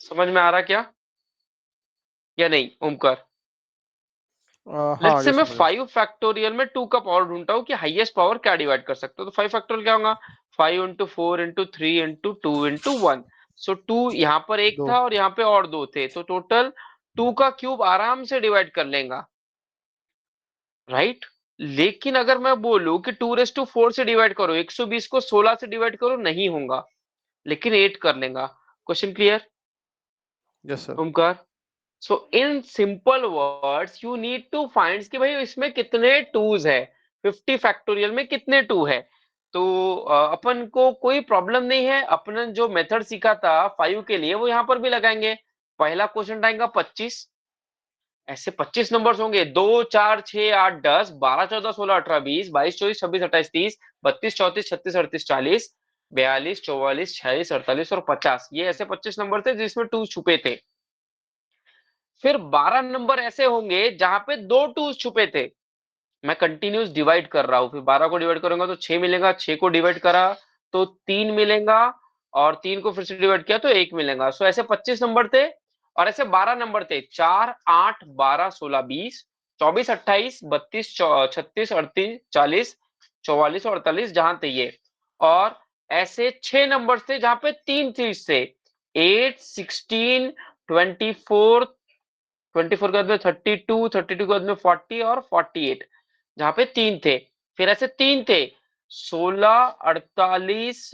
Speaker 1: समझ में आ रहा क्या या नहीं ओमकार?
Speaker 4: हाँ
Speaker 1: लेट्स से
Speaker 4: आगे
Speaker 1: मैं
Speaker 4: समझ
Speaker 1: 5 फैक्टोरियल में 2 का पावर ढूंढता हूँ कि हाईएस्ट पावर क्या डिवाइड कर सकते हो। तो 5 फैक्टोरियल क्या होगा? 5 into 4 into 3 into 2 into 1। सो 2 यहाँ पर एक
Speaker 4: 2।
Speaker 1: था और यहाँ पे और 2 थे, तो टोटल 2 का क्यूब आराम से डिवाइड कर लेगा, राइट? लेकिन अगर मैं बोलूं कि 2 4 से डिवाइड करो, 120 को 16 से डिवाइड करो, नहीं होगा, लेकिन 8 कर लेगा। Question clear
Speaker 4: yes sir.
Speaker 1: Omkar? So in simple words you need to find कि भाई इसमें कितने टूज है, 50 फैक्टोरियल में कितने टू है। तो अपन को कोई प्रॉब्लम नहीं है, अपन जो मेथड सीखा था 5 के लिए वो यहाँ पर भी लगाएंगे। पहला क्वेश्चन आएगा 25, ऐसे 25 नंबर्स होंगे, 2 4 6 8 10 12 14 16 18 20 22 24 26 28 30 32 34 36 38 40 42 44 46 48 और 50। ये ऐसे 25 नंबर थे जिसमें टू छुपे थे। फिर 12 नंबर ऐसे होंगे जहां पे 2 टूज छुपे थे। मैं कंटिन्यूस डिवाइड कर रहा हूं, फिर 12 को डिवाइड करूंगा तो 6 मिलेगा, 6 को डिवाइड करा तो 3 मिलेगा, और 3 को फिर से डिवाइड किया तो 1 मिलेगा। सो ऐसे 25 नंबर थे, और ऐसे 12 नंबर थे, 4 8 12 16 20 24 28 32 36 38 40 44 और 48 जहां थे ये। और ऐसे 6 नंबर थे जहां पे 3 चीज थे, 8 16 24 24 के बाद में 32 32 के बाद में 40 और 48 जहां पे 3 थे। फिर ऐसे 3 थे, 16 48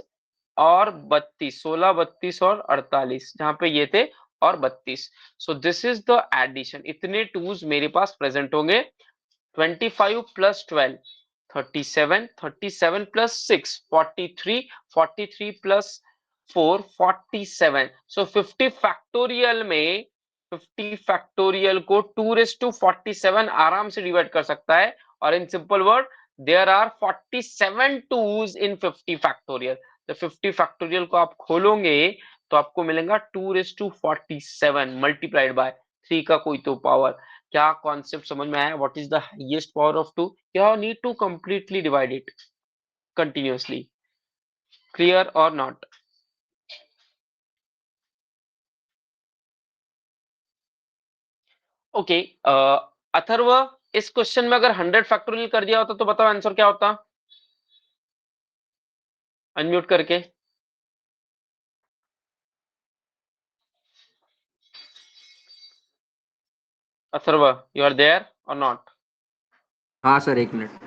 Speaker 1: और 32, 16 32 और 48 जहां पे ये थे, और 32। So this is the addition, इतने टूज मेरे पास प्रेजेंट होंगे। 25 plus 12 37, 37 plus 6 43, 43 plus 4 47। सो 50 फैक्टोरियल में 50 फैक्टोरियल को 2 to 47 आराम से डिवाइड कर सकता है। और in simple word there are 47 twos in 50 factorial. तो 50 फैक्टोरियल को आप खोलोगे तो आपको मिलेगा 2 to 47 मल्टीप्लाइड बाय 3 का कोई तो पावर। क्या कॉन्सेप्ट समझ में आया? What is the highest power of 2? You need to completely divide it continuously. Clear और नॉट? ओके, अथर्व, इस क्वेश्चन में अगर 100 फैक्टोरियल कर दिया होता तो बताओ आंसर क्या होता? अनम्यूट करके। अथर्व, यू आर देयर और नॉट?
Speaker 10: हाँ सर, 1 मिनट।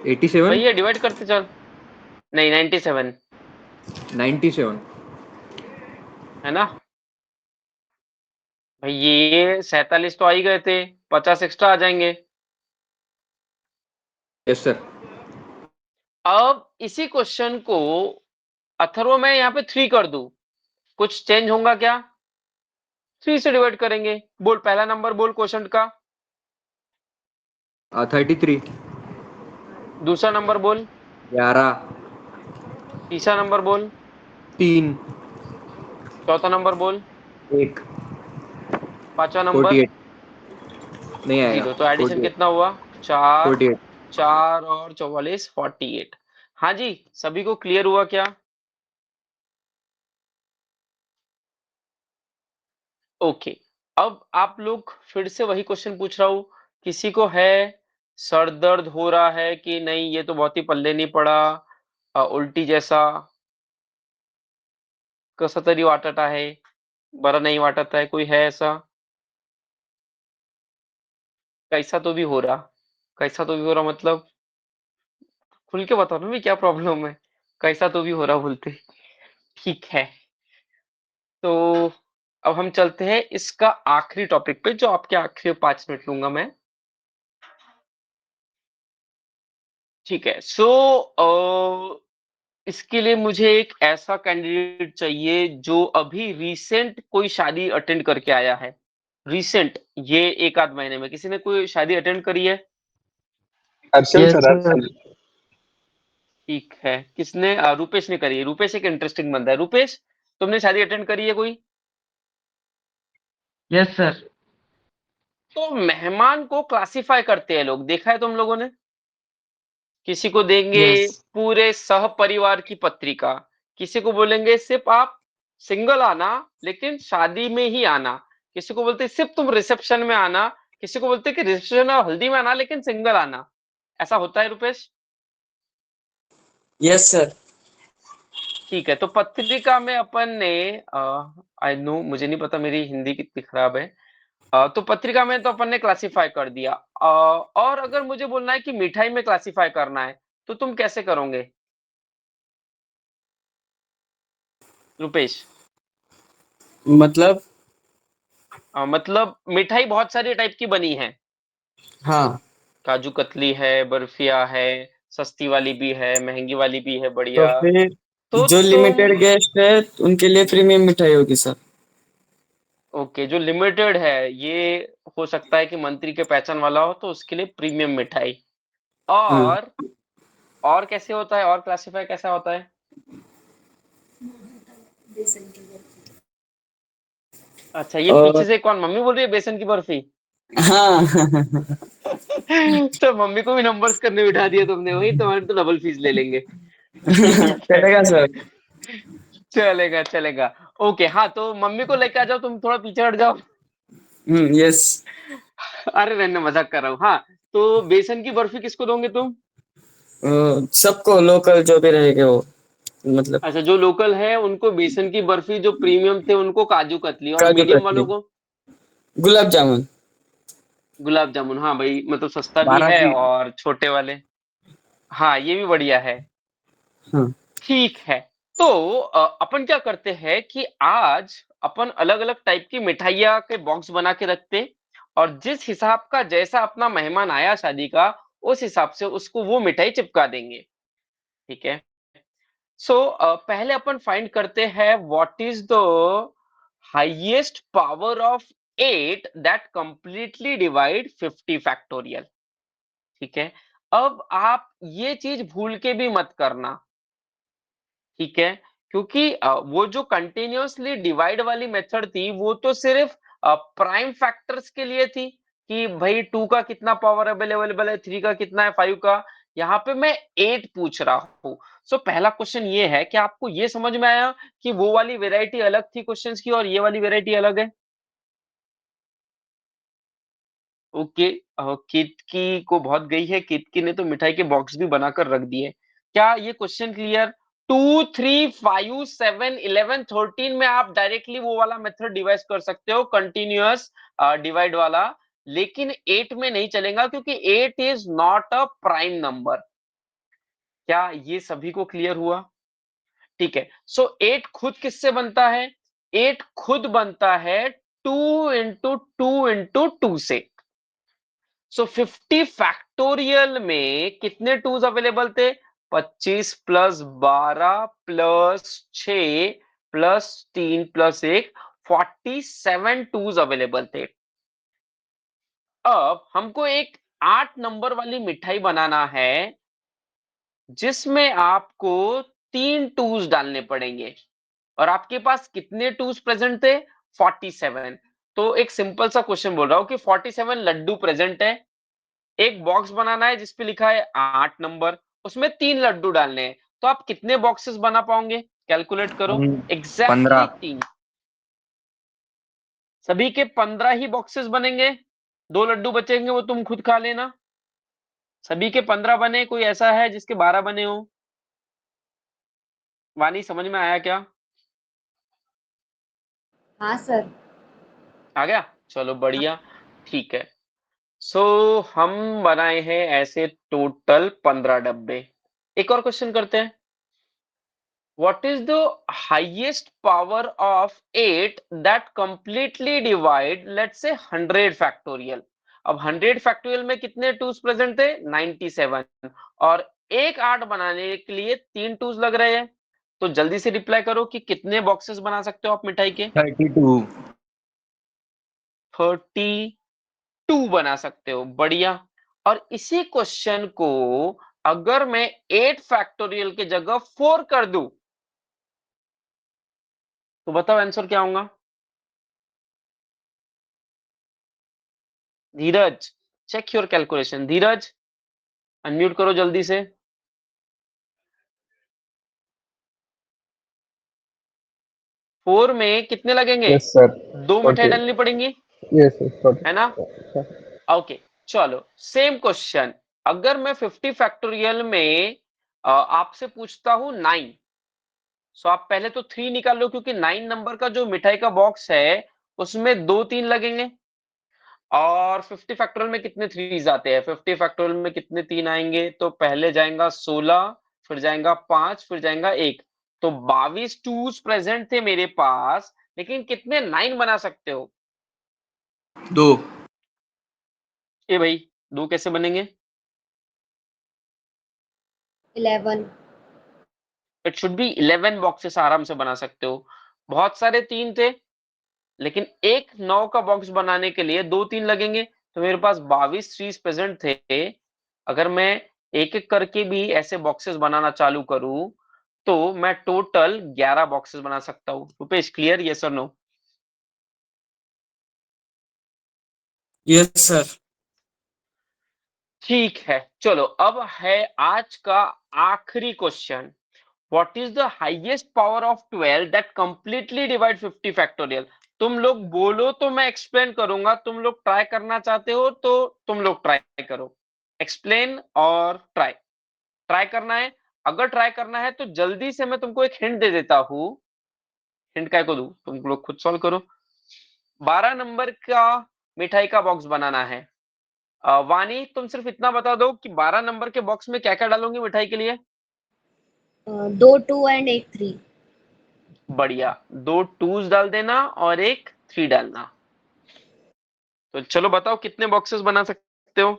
Speaker 10: 87
Speaker 1: भैया डिवाइड करते चल। नहीं 97
Speaker 10: 97
Speaker 1: है ना भाई, ये 47 तो आ ही गए थे, 50 एक्स्ट्रा आ जाएंगे।
Speaker 10: Yes sir.
Speaker 1: अब इसी क्वेश्चन को अथर्व में यहाँ पे 3 कर दूं, कुछ चेंज होगा क्या? 3 से डिवाइड करेंगे। बोल पहला नंबर बोल क्वेश्चन का।
Speaker 10: 33
Speaker 1: दूसरा नंबर बोल।
Speaker 10: 11
Speaker 1: तीसरा नंबर बोल।
Speaker 10: 3
Speaker 1: चौथा नंबर बोल।
Speaker 10: 1
Speaker 1: पांचवा नंबर
Speaker 10: 48 नहीं आएगा।
Speaker 1: 0। तो एडिशन
Speaker 10: 48
Speaker 1: कितना हुआ? 4
Speaker 10: 48
Speaker 1: 4 और 44 48। हाँ जी, सभी को क्लियर हुआ क्या? ओके। अब आप लोग फिर से वही क्वेश्चन पूछ रहा हूं, किसी को है सर दर्द हो रहा है कि नहीं? ये तो बहुत ही पल्ले नहीं पड़ा, उल्टी जैसा कसा तरी वाटत आहे, बरा नहीं वाटत है, कोई है ऐसा? कैसा तो भी हो रहा, कैसा तो भी हो रहा मतलब खुल के बताओ ना भी क्या प्रॉब्लम है? कैसा तो भी हो रहा बोलते। ठीक है, तो अब हम चलते हैं इसका आखिरी टॉपिक पे, जो आपके आखिरी 5 मिनट लूंगा मैं। ठीक है, सो इसके लिए मुझे एक ऐसा कैंडिडेट चाहिए जो अभी रिसेंट कोई शादी अटेंड करके आया है। रिसेंट, ये एक आध महीने में किसी ने कोई शादी अटेंड करी है?
Speaker 6: Harshal
Speaker 9: yes
Speaker 6: sir,
Speaker 9: sir.
Speaker 6: Harshal.
Speaker 1: ठीक है, किसने? रुपेश ने करी है। रुपेश एक इंटरेस्टिंग बंदा है। रुपेश, तुमने शादी अटेंड करी है कोई?
Speaker 9: Yes sir.
Speaker 1: तो मेहमान को क्लासिफाई करते हैं लोग, देखा है तुम लोगों ने? किसी को देंगे
Speaker 9: यस
Speaker 1: पूरे सह परिवार की पत्रिका, किसी को बोलेंगे सिर्फ आप सिंगल आना लेकिन शादी में ही आना, किसी को बोलते सिर्फ तुम रिसेप्शन में आना, किसी को बोलते कि रिसेप्शन और हल्दी में आना लेकिन सिंगल आना। ऐसा होता है रुपेश?
Speaker 9: Yes sir.
Speaker 1: ठीक है, तो पत्रिका में अपन ने आई नो, मुझे नहीं पता मेरी हिंदी कितनी खराब है। तो पत्रिका में तो अपन ने क्लासिफाई कर दिया। और अगर मुझे बोलना है कि मिठाई में क्लासिफाई करना है, तो तुम कैसे करोगे रुपेश?
Speaker 9: मतलब
Speaker 1: मतलब मिठाई बहुत सारी टाइप की बनी है।
Speaker 9: हाँ,
Speaker 1: काजू कतली है, बर्फिया है, सस्ती वाली भी है, महंगी वाली भी है,
Speaker 9: तो
Speaker 1: बढ़िया।
Speaker 9: फिर
Speaker 1: तो
Speaker 9: जो
Speaker 1: तुम
Speaker 9: लिमिटेड गेस्ट है उनके लिए प्रीमियम मिठाई होगी सर।
Speaker 1: ओके, जो लिमिटेड है ये हो सकता है कि मंत्री के पहचान वाला हो तो उसके लिए प्रीमियम मिठाई।
Speaker 9: हाँ,
Speaker 1: और कैसे होता है? और क्लासिफाई कैसा होता है? अच्छा, ये पीछे
Speaker 9: और
Speaker 1: से कौन मम्मी बोल रही है? बेसन की बर्फी।
Speaker 9: हाँ
Speaker 1: तो मम्मी को भी नंबर्स करने बिठा दिया तुमने, वही तुम्हारे तो डबल फीस ले लेंगे। ठीक है,
Speaker 9: चलेगा सर।
Speaker 1: चलेगा चलेगा। ओके, हाँ तो मम्मी को लेके आ जाओ, तुम थोड़ा पीछे हट जाओ।
Speaker 9: यस।
Speaker 1: अरे रहने, मजाक कर रहा हूँ। हाँ, तो बेसन की बर्फी किसको दोगे तुम?
Speaker 9: सबको लोकल जो भी रहेगा वो, मतलब
Speaker 1: अच्छा, जो लोकल है उनको बेसन की बर्फी, जो प्रीमियम थे उनको काजू कतली, और
Speaker 9: काजू
Speaker 1: मीडियम
Speaker 9: कतली,
Speaker 1: वालों को
Speaker 9: गुलाब जामुन।
Speaker 1: गुलाब जामुन। हाँ भाई, मतलब सस्ता भी
Speaker 10: 12
Speaker 1: है
Speaker 10: की।
Speaker 1: और छोटे वाले। हाँ, ये भी बढ़िया है।
Speaker 9: हाँ
Speaker 1: ठीक है, तो अपन क्या करते हैं कि आज अपन अलग अलग टाइप की मिठाइयाँ के बॉक्स बना के रखते, और जिस हिसाब का जैसा अपना मेहमान आया शादी का, उस हिसाब से उसको वो मिठाई चिपका देंगे। ठीक है, सो पहले अपन फाइंड करते हैं what is the highest power of 8 that completely divide 50 factorial. ठीक है, अब आप ये चीज भूल के भी मत करना। ठीक है, क्योंकि वो जो कंटिन्यूअसली डिवाइड वाली मेथड थी वो तो सिर्फ प्राइम फैक्टर्स के लिए थी, कि भाई 2 का कितना पावर अवेलेबल है, 3 का कितना है, 5 का। यहाँ पे मैं 8 पूछ रहा हूँ। सो पहला क्वेश्चन ये है कि आपको ये समझ में आया कि वो वाली वेराइटी अलग थी क्वेश्चंस की और ये वाली वेराइटी अलग है। ओके, केतकी को बहुत गई है, केतकी ने तो मिठाई के बॉक्स भी बनाकर रख दिए। क्या ये क्वेश्चन क्लियर? 2, 3, 5, 7, 11, 13 में आप डायरेक्टली वो वाला मेथड डिवाइस कर सकते हो, कंटिन्यूअस डिवाइड वाला, लेकिन 8 में नहीं चलेगा क्योंकि 8 is not a prime number. क्या ये सभी को क्लियर हुआ? ठीक है, सो 8 खुद किससे बनता है? 8 खुद बनता है 2 इंटू 2 इंटू 2 से। सो 50 फैक्टोरियल में कितने टूज अवेलेबल थे? 25 plus 12 plus 6 plus 3 plus 1, 47 twos available थे। अब हमको एक 8 नंबर वाली मिठाई बनाना है जिसमें आपको 3 टूज डालने पड़ेंगे और आपके पास कितने टूज प्रेजेंट थे? 47। तो एक सिंपल सा क्वेश्चन बोल रहा हूं कि 47 लड्डू प्रेजेंट है, एक बॉक्स बनाना है जिसपे लिखा है 8 नंबर, उसमें 3 लड्डू डालने हैं, तो आप कितने बॉक्सेस बना पाओगे? कैलकुलेट करो। एग्जैक्टली
Speaker 10: 15।
Speaker 1: 3। सभी के 15 ही बॉक्सेस बनेंगे, 2 लड्डू बचेंगे वो तुम खुद खा लेना। सभी के 15 बने, कोई ऐसा है जिसके 12 बने हो? वानी समझ में आया क्या?
Speaker 5: हाँ सर।
Speaker 1: आ गया? चलो बढ़िया, ठीक है। सो हम बनाए हैं ऐसे टोटल 15 डब्बे। एक और क्वेश्चन करते हैं। What is the highest power of 8 that completely divide let's say 100 factorial? अब 100 फैक्टोरियल में कितने टूज प्रेजेंट थे? 97। और एक 8 बनाने के लिए 3 टूज लग रहे हैं, तो जल्दी से रिप्लाई करो कि कितने बॉक्सेस बना सकते हो आप मिठाई के?
Speaker 10: 32।
Speaker 1: 32 बना सकते हो, बढ़िया। और इसी क्वेश्चन को अगर मैं 8 फैक्टोरियल की जगह 4 कर दूं तो बताओ आंसर क्या होगा? Dheeraj, check your calculation. Dheeraj, unmute करो जल्दी से। 4 में कितने लगेंगे?
Speaker 6: यस सर
Speaker 1: 2 मिठाई
Speaker 6: 40
Speaker 1: डालनी पड़ेंगी,
Speaker 6: यस सर
Speaker 1: है ना?
Speaker 6: 40
Speaker 1: ओके, चलो सेम क्वेश्चन। अगर मैं 50 फैक्टोरियल में आपसे पूछता हूं 9, सो आप पहले तो 3 निकाल लो क्योंकि 9 नंबर का जो मिठाई का बॉक्स है उसमें 2-3 लगेंगे। और 50 फैक्टोरियल में कितने थ्रीज आते हैं? 50 फैक्टोरियल में कितने 3 आएंगे? तो पहले जाएगा 16, फिर जाएगा 5, फिर जाएगा 1, तो 22 टूज प्रेजेंट थे मेरे पास, लेकिन कितने 9 बना सकते हो?
Speaker 10: 2।
Speaker 1: ए भाई, 2 कैसे बनेंगे?
Speaker 5: 11।
Speaker 1: इट शुड बी 11 बॉक्सेस आराम से बना सकते हो। बहुत सारे 3 थे, लेकिन एक 9 का बॉक्स बनाने के लिए 2-3 लगेंगे, तो मेरे पास 22 ट्रीज प्रेजेंट थे। अगर मैं एक-एक करके भी ऐसे बॉक्सेस बनाना चालू करूं, तो मैं टोटल 11 बॉक्सेस बना सकता हूं। रुपेश, क्लियर? यस और नो?
Speaker 9: Yes sir.
Speaker 1: ठीक है, चलो अब है आज का आखिरी question. What is the highest power of 12 that completely divide 50 factorial? तुम लोग बोलो तो मैं एक्सप्लेन करूंगा, तुम लोग ट्राई करना चाहते हो तो तुम लोग ट्राई करो। एक्सप्लेन और ट्राई, ट्राई करना है। अगर ट्राई करना है तो जल्दी से मैं तुमको एक हिंट दे देता हूं। हिंट काय को दूं, तुम लोग खुद सॉल्व करो। 12 नंबर का मिठाई का बॉक्स बनाना है। वानी, तुम सिर्फ इतना बता दो कि 12 नंबर के बॉक्स में क्या क्या डालोगे मिठाई के लिए?
Speaker 5: 2 2 एंड 1 3।
Speaker 1: बढ़िया, 2 2s डाल देना और एक 3 डालना। तो चलो बताओ कितने बॉक्सेस बना सकते हो?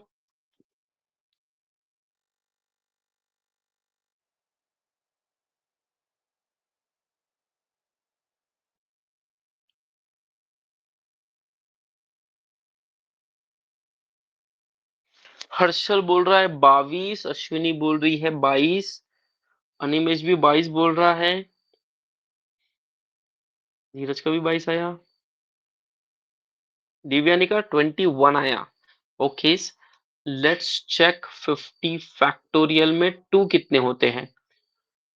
Speaker 1: हर्षल बोल रहा है 22, अश्विनी बोल रही है 22, अनिमेश भी 22 बोल रहा है, धीरज का भी 22 आया, दिव्यानी का 21 आया। ओके, लेट्स चेक 50 फैक्टोरियल में 2 कितने होते हैं?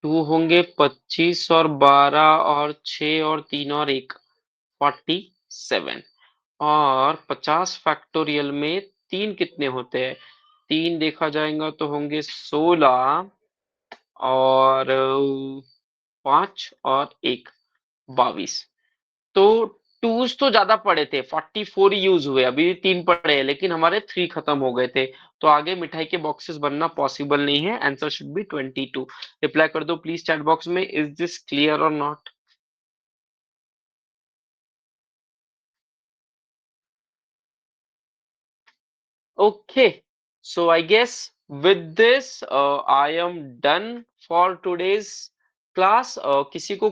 Speaker 1: 2 होंगे 25 और 12 और 6 और 3 और 1, 47। और 50 फैक्टोरियल में 3 कितने होते हैं? 3 देखा जाएगा तो होंगे 16 और 5 और 1, 22। तो टूज तो ज्यादा पड़े थे, 44 यूज हुए, अभी 3 पड़े हैं, लेकिन हमारे 3 खत्म हो गए थे, तो आगे मिठाई के बॉक्सेस बनना पॉसिबल नहीं है। Answer should B 22। रिप्लाई कर दो प्लीज चैट बॉक्स में, इज दिस क्लियर और not? Okay, so I guess with this I am done for today's class. किसी को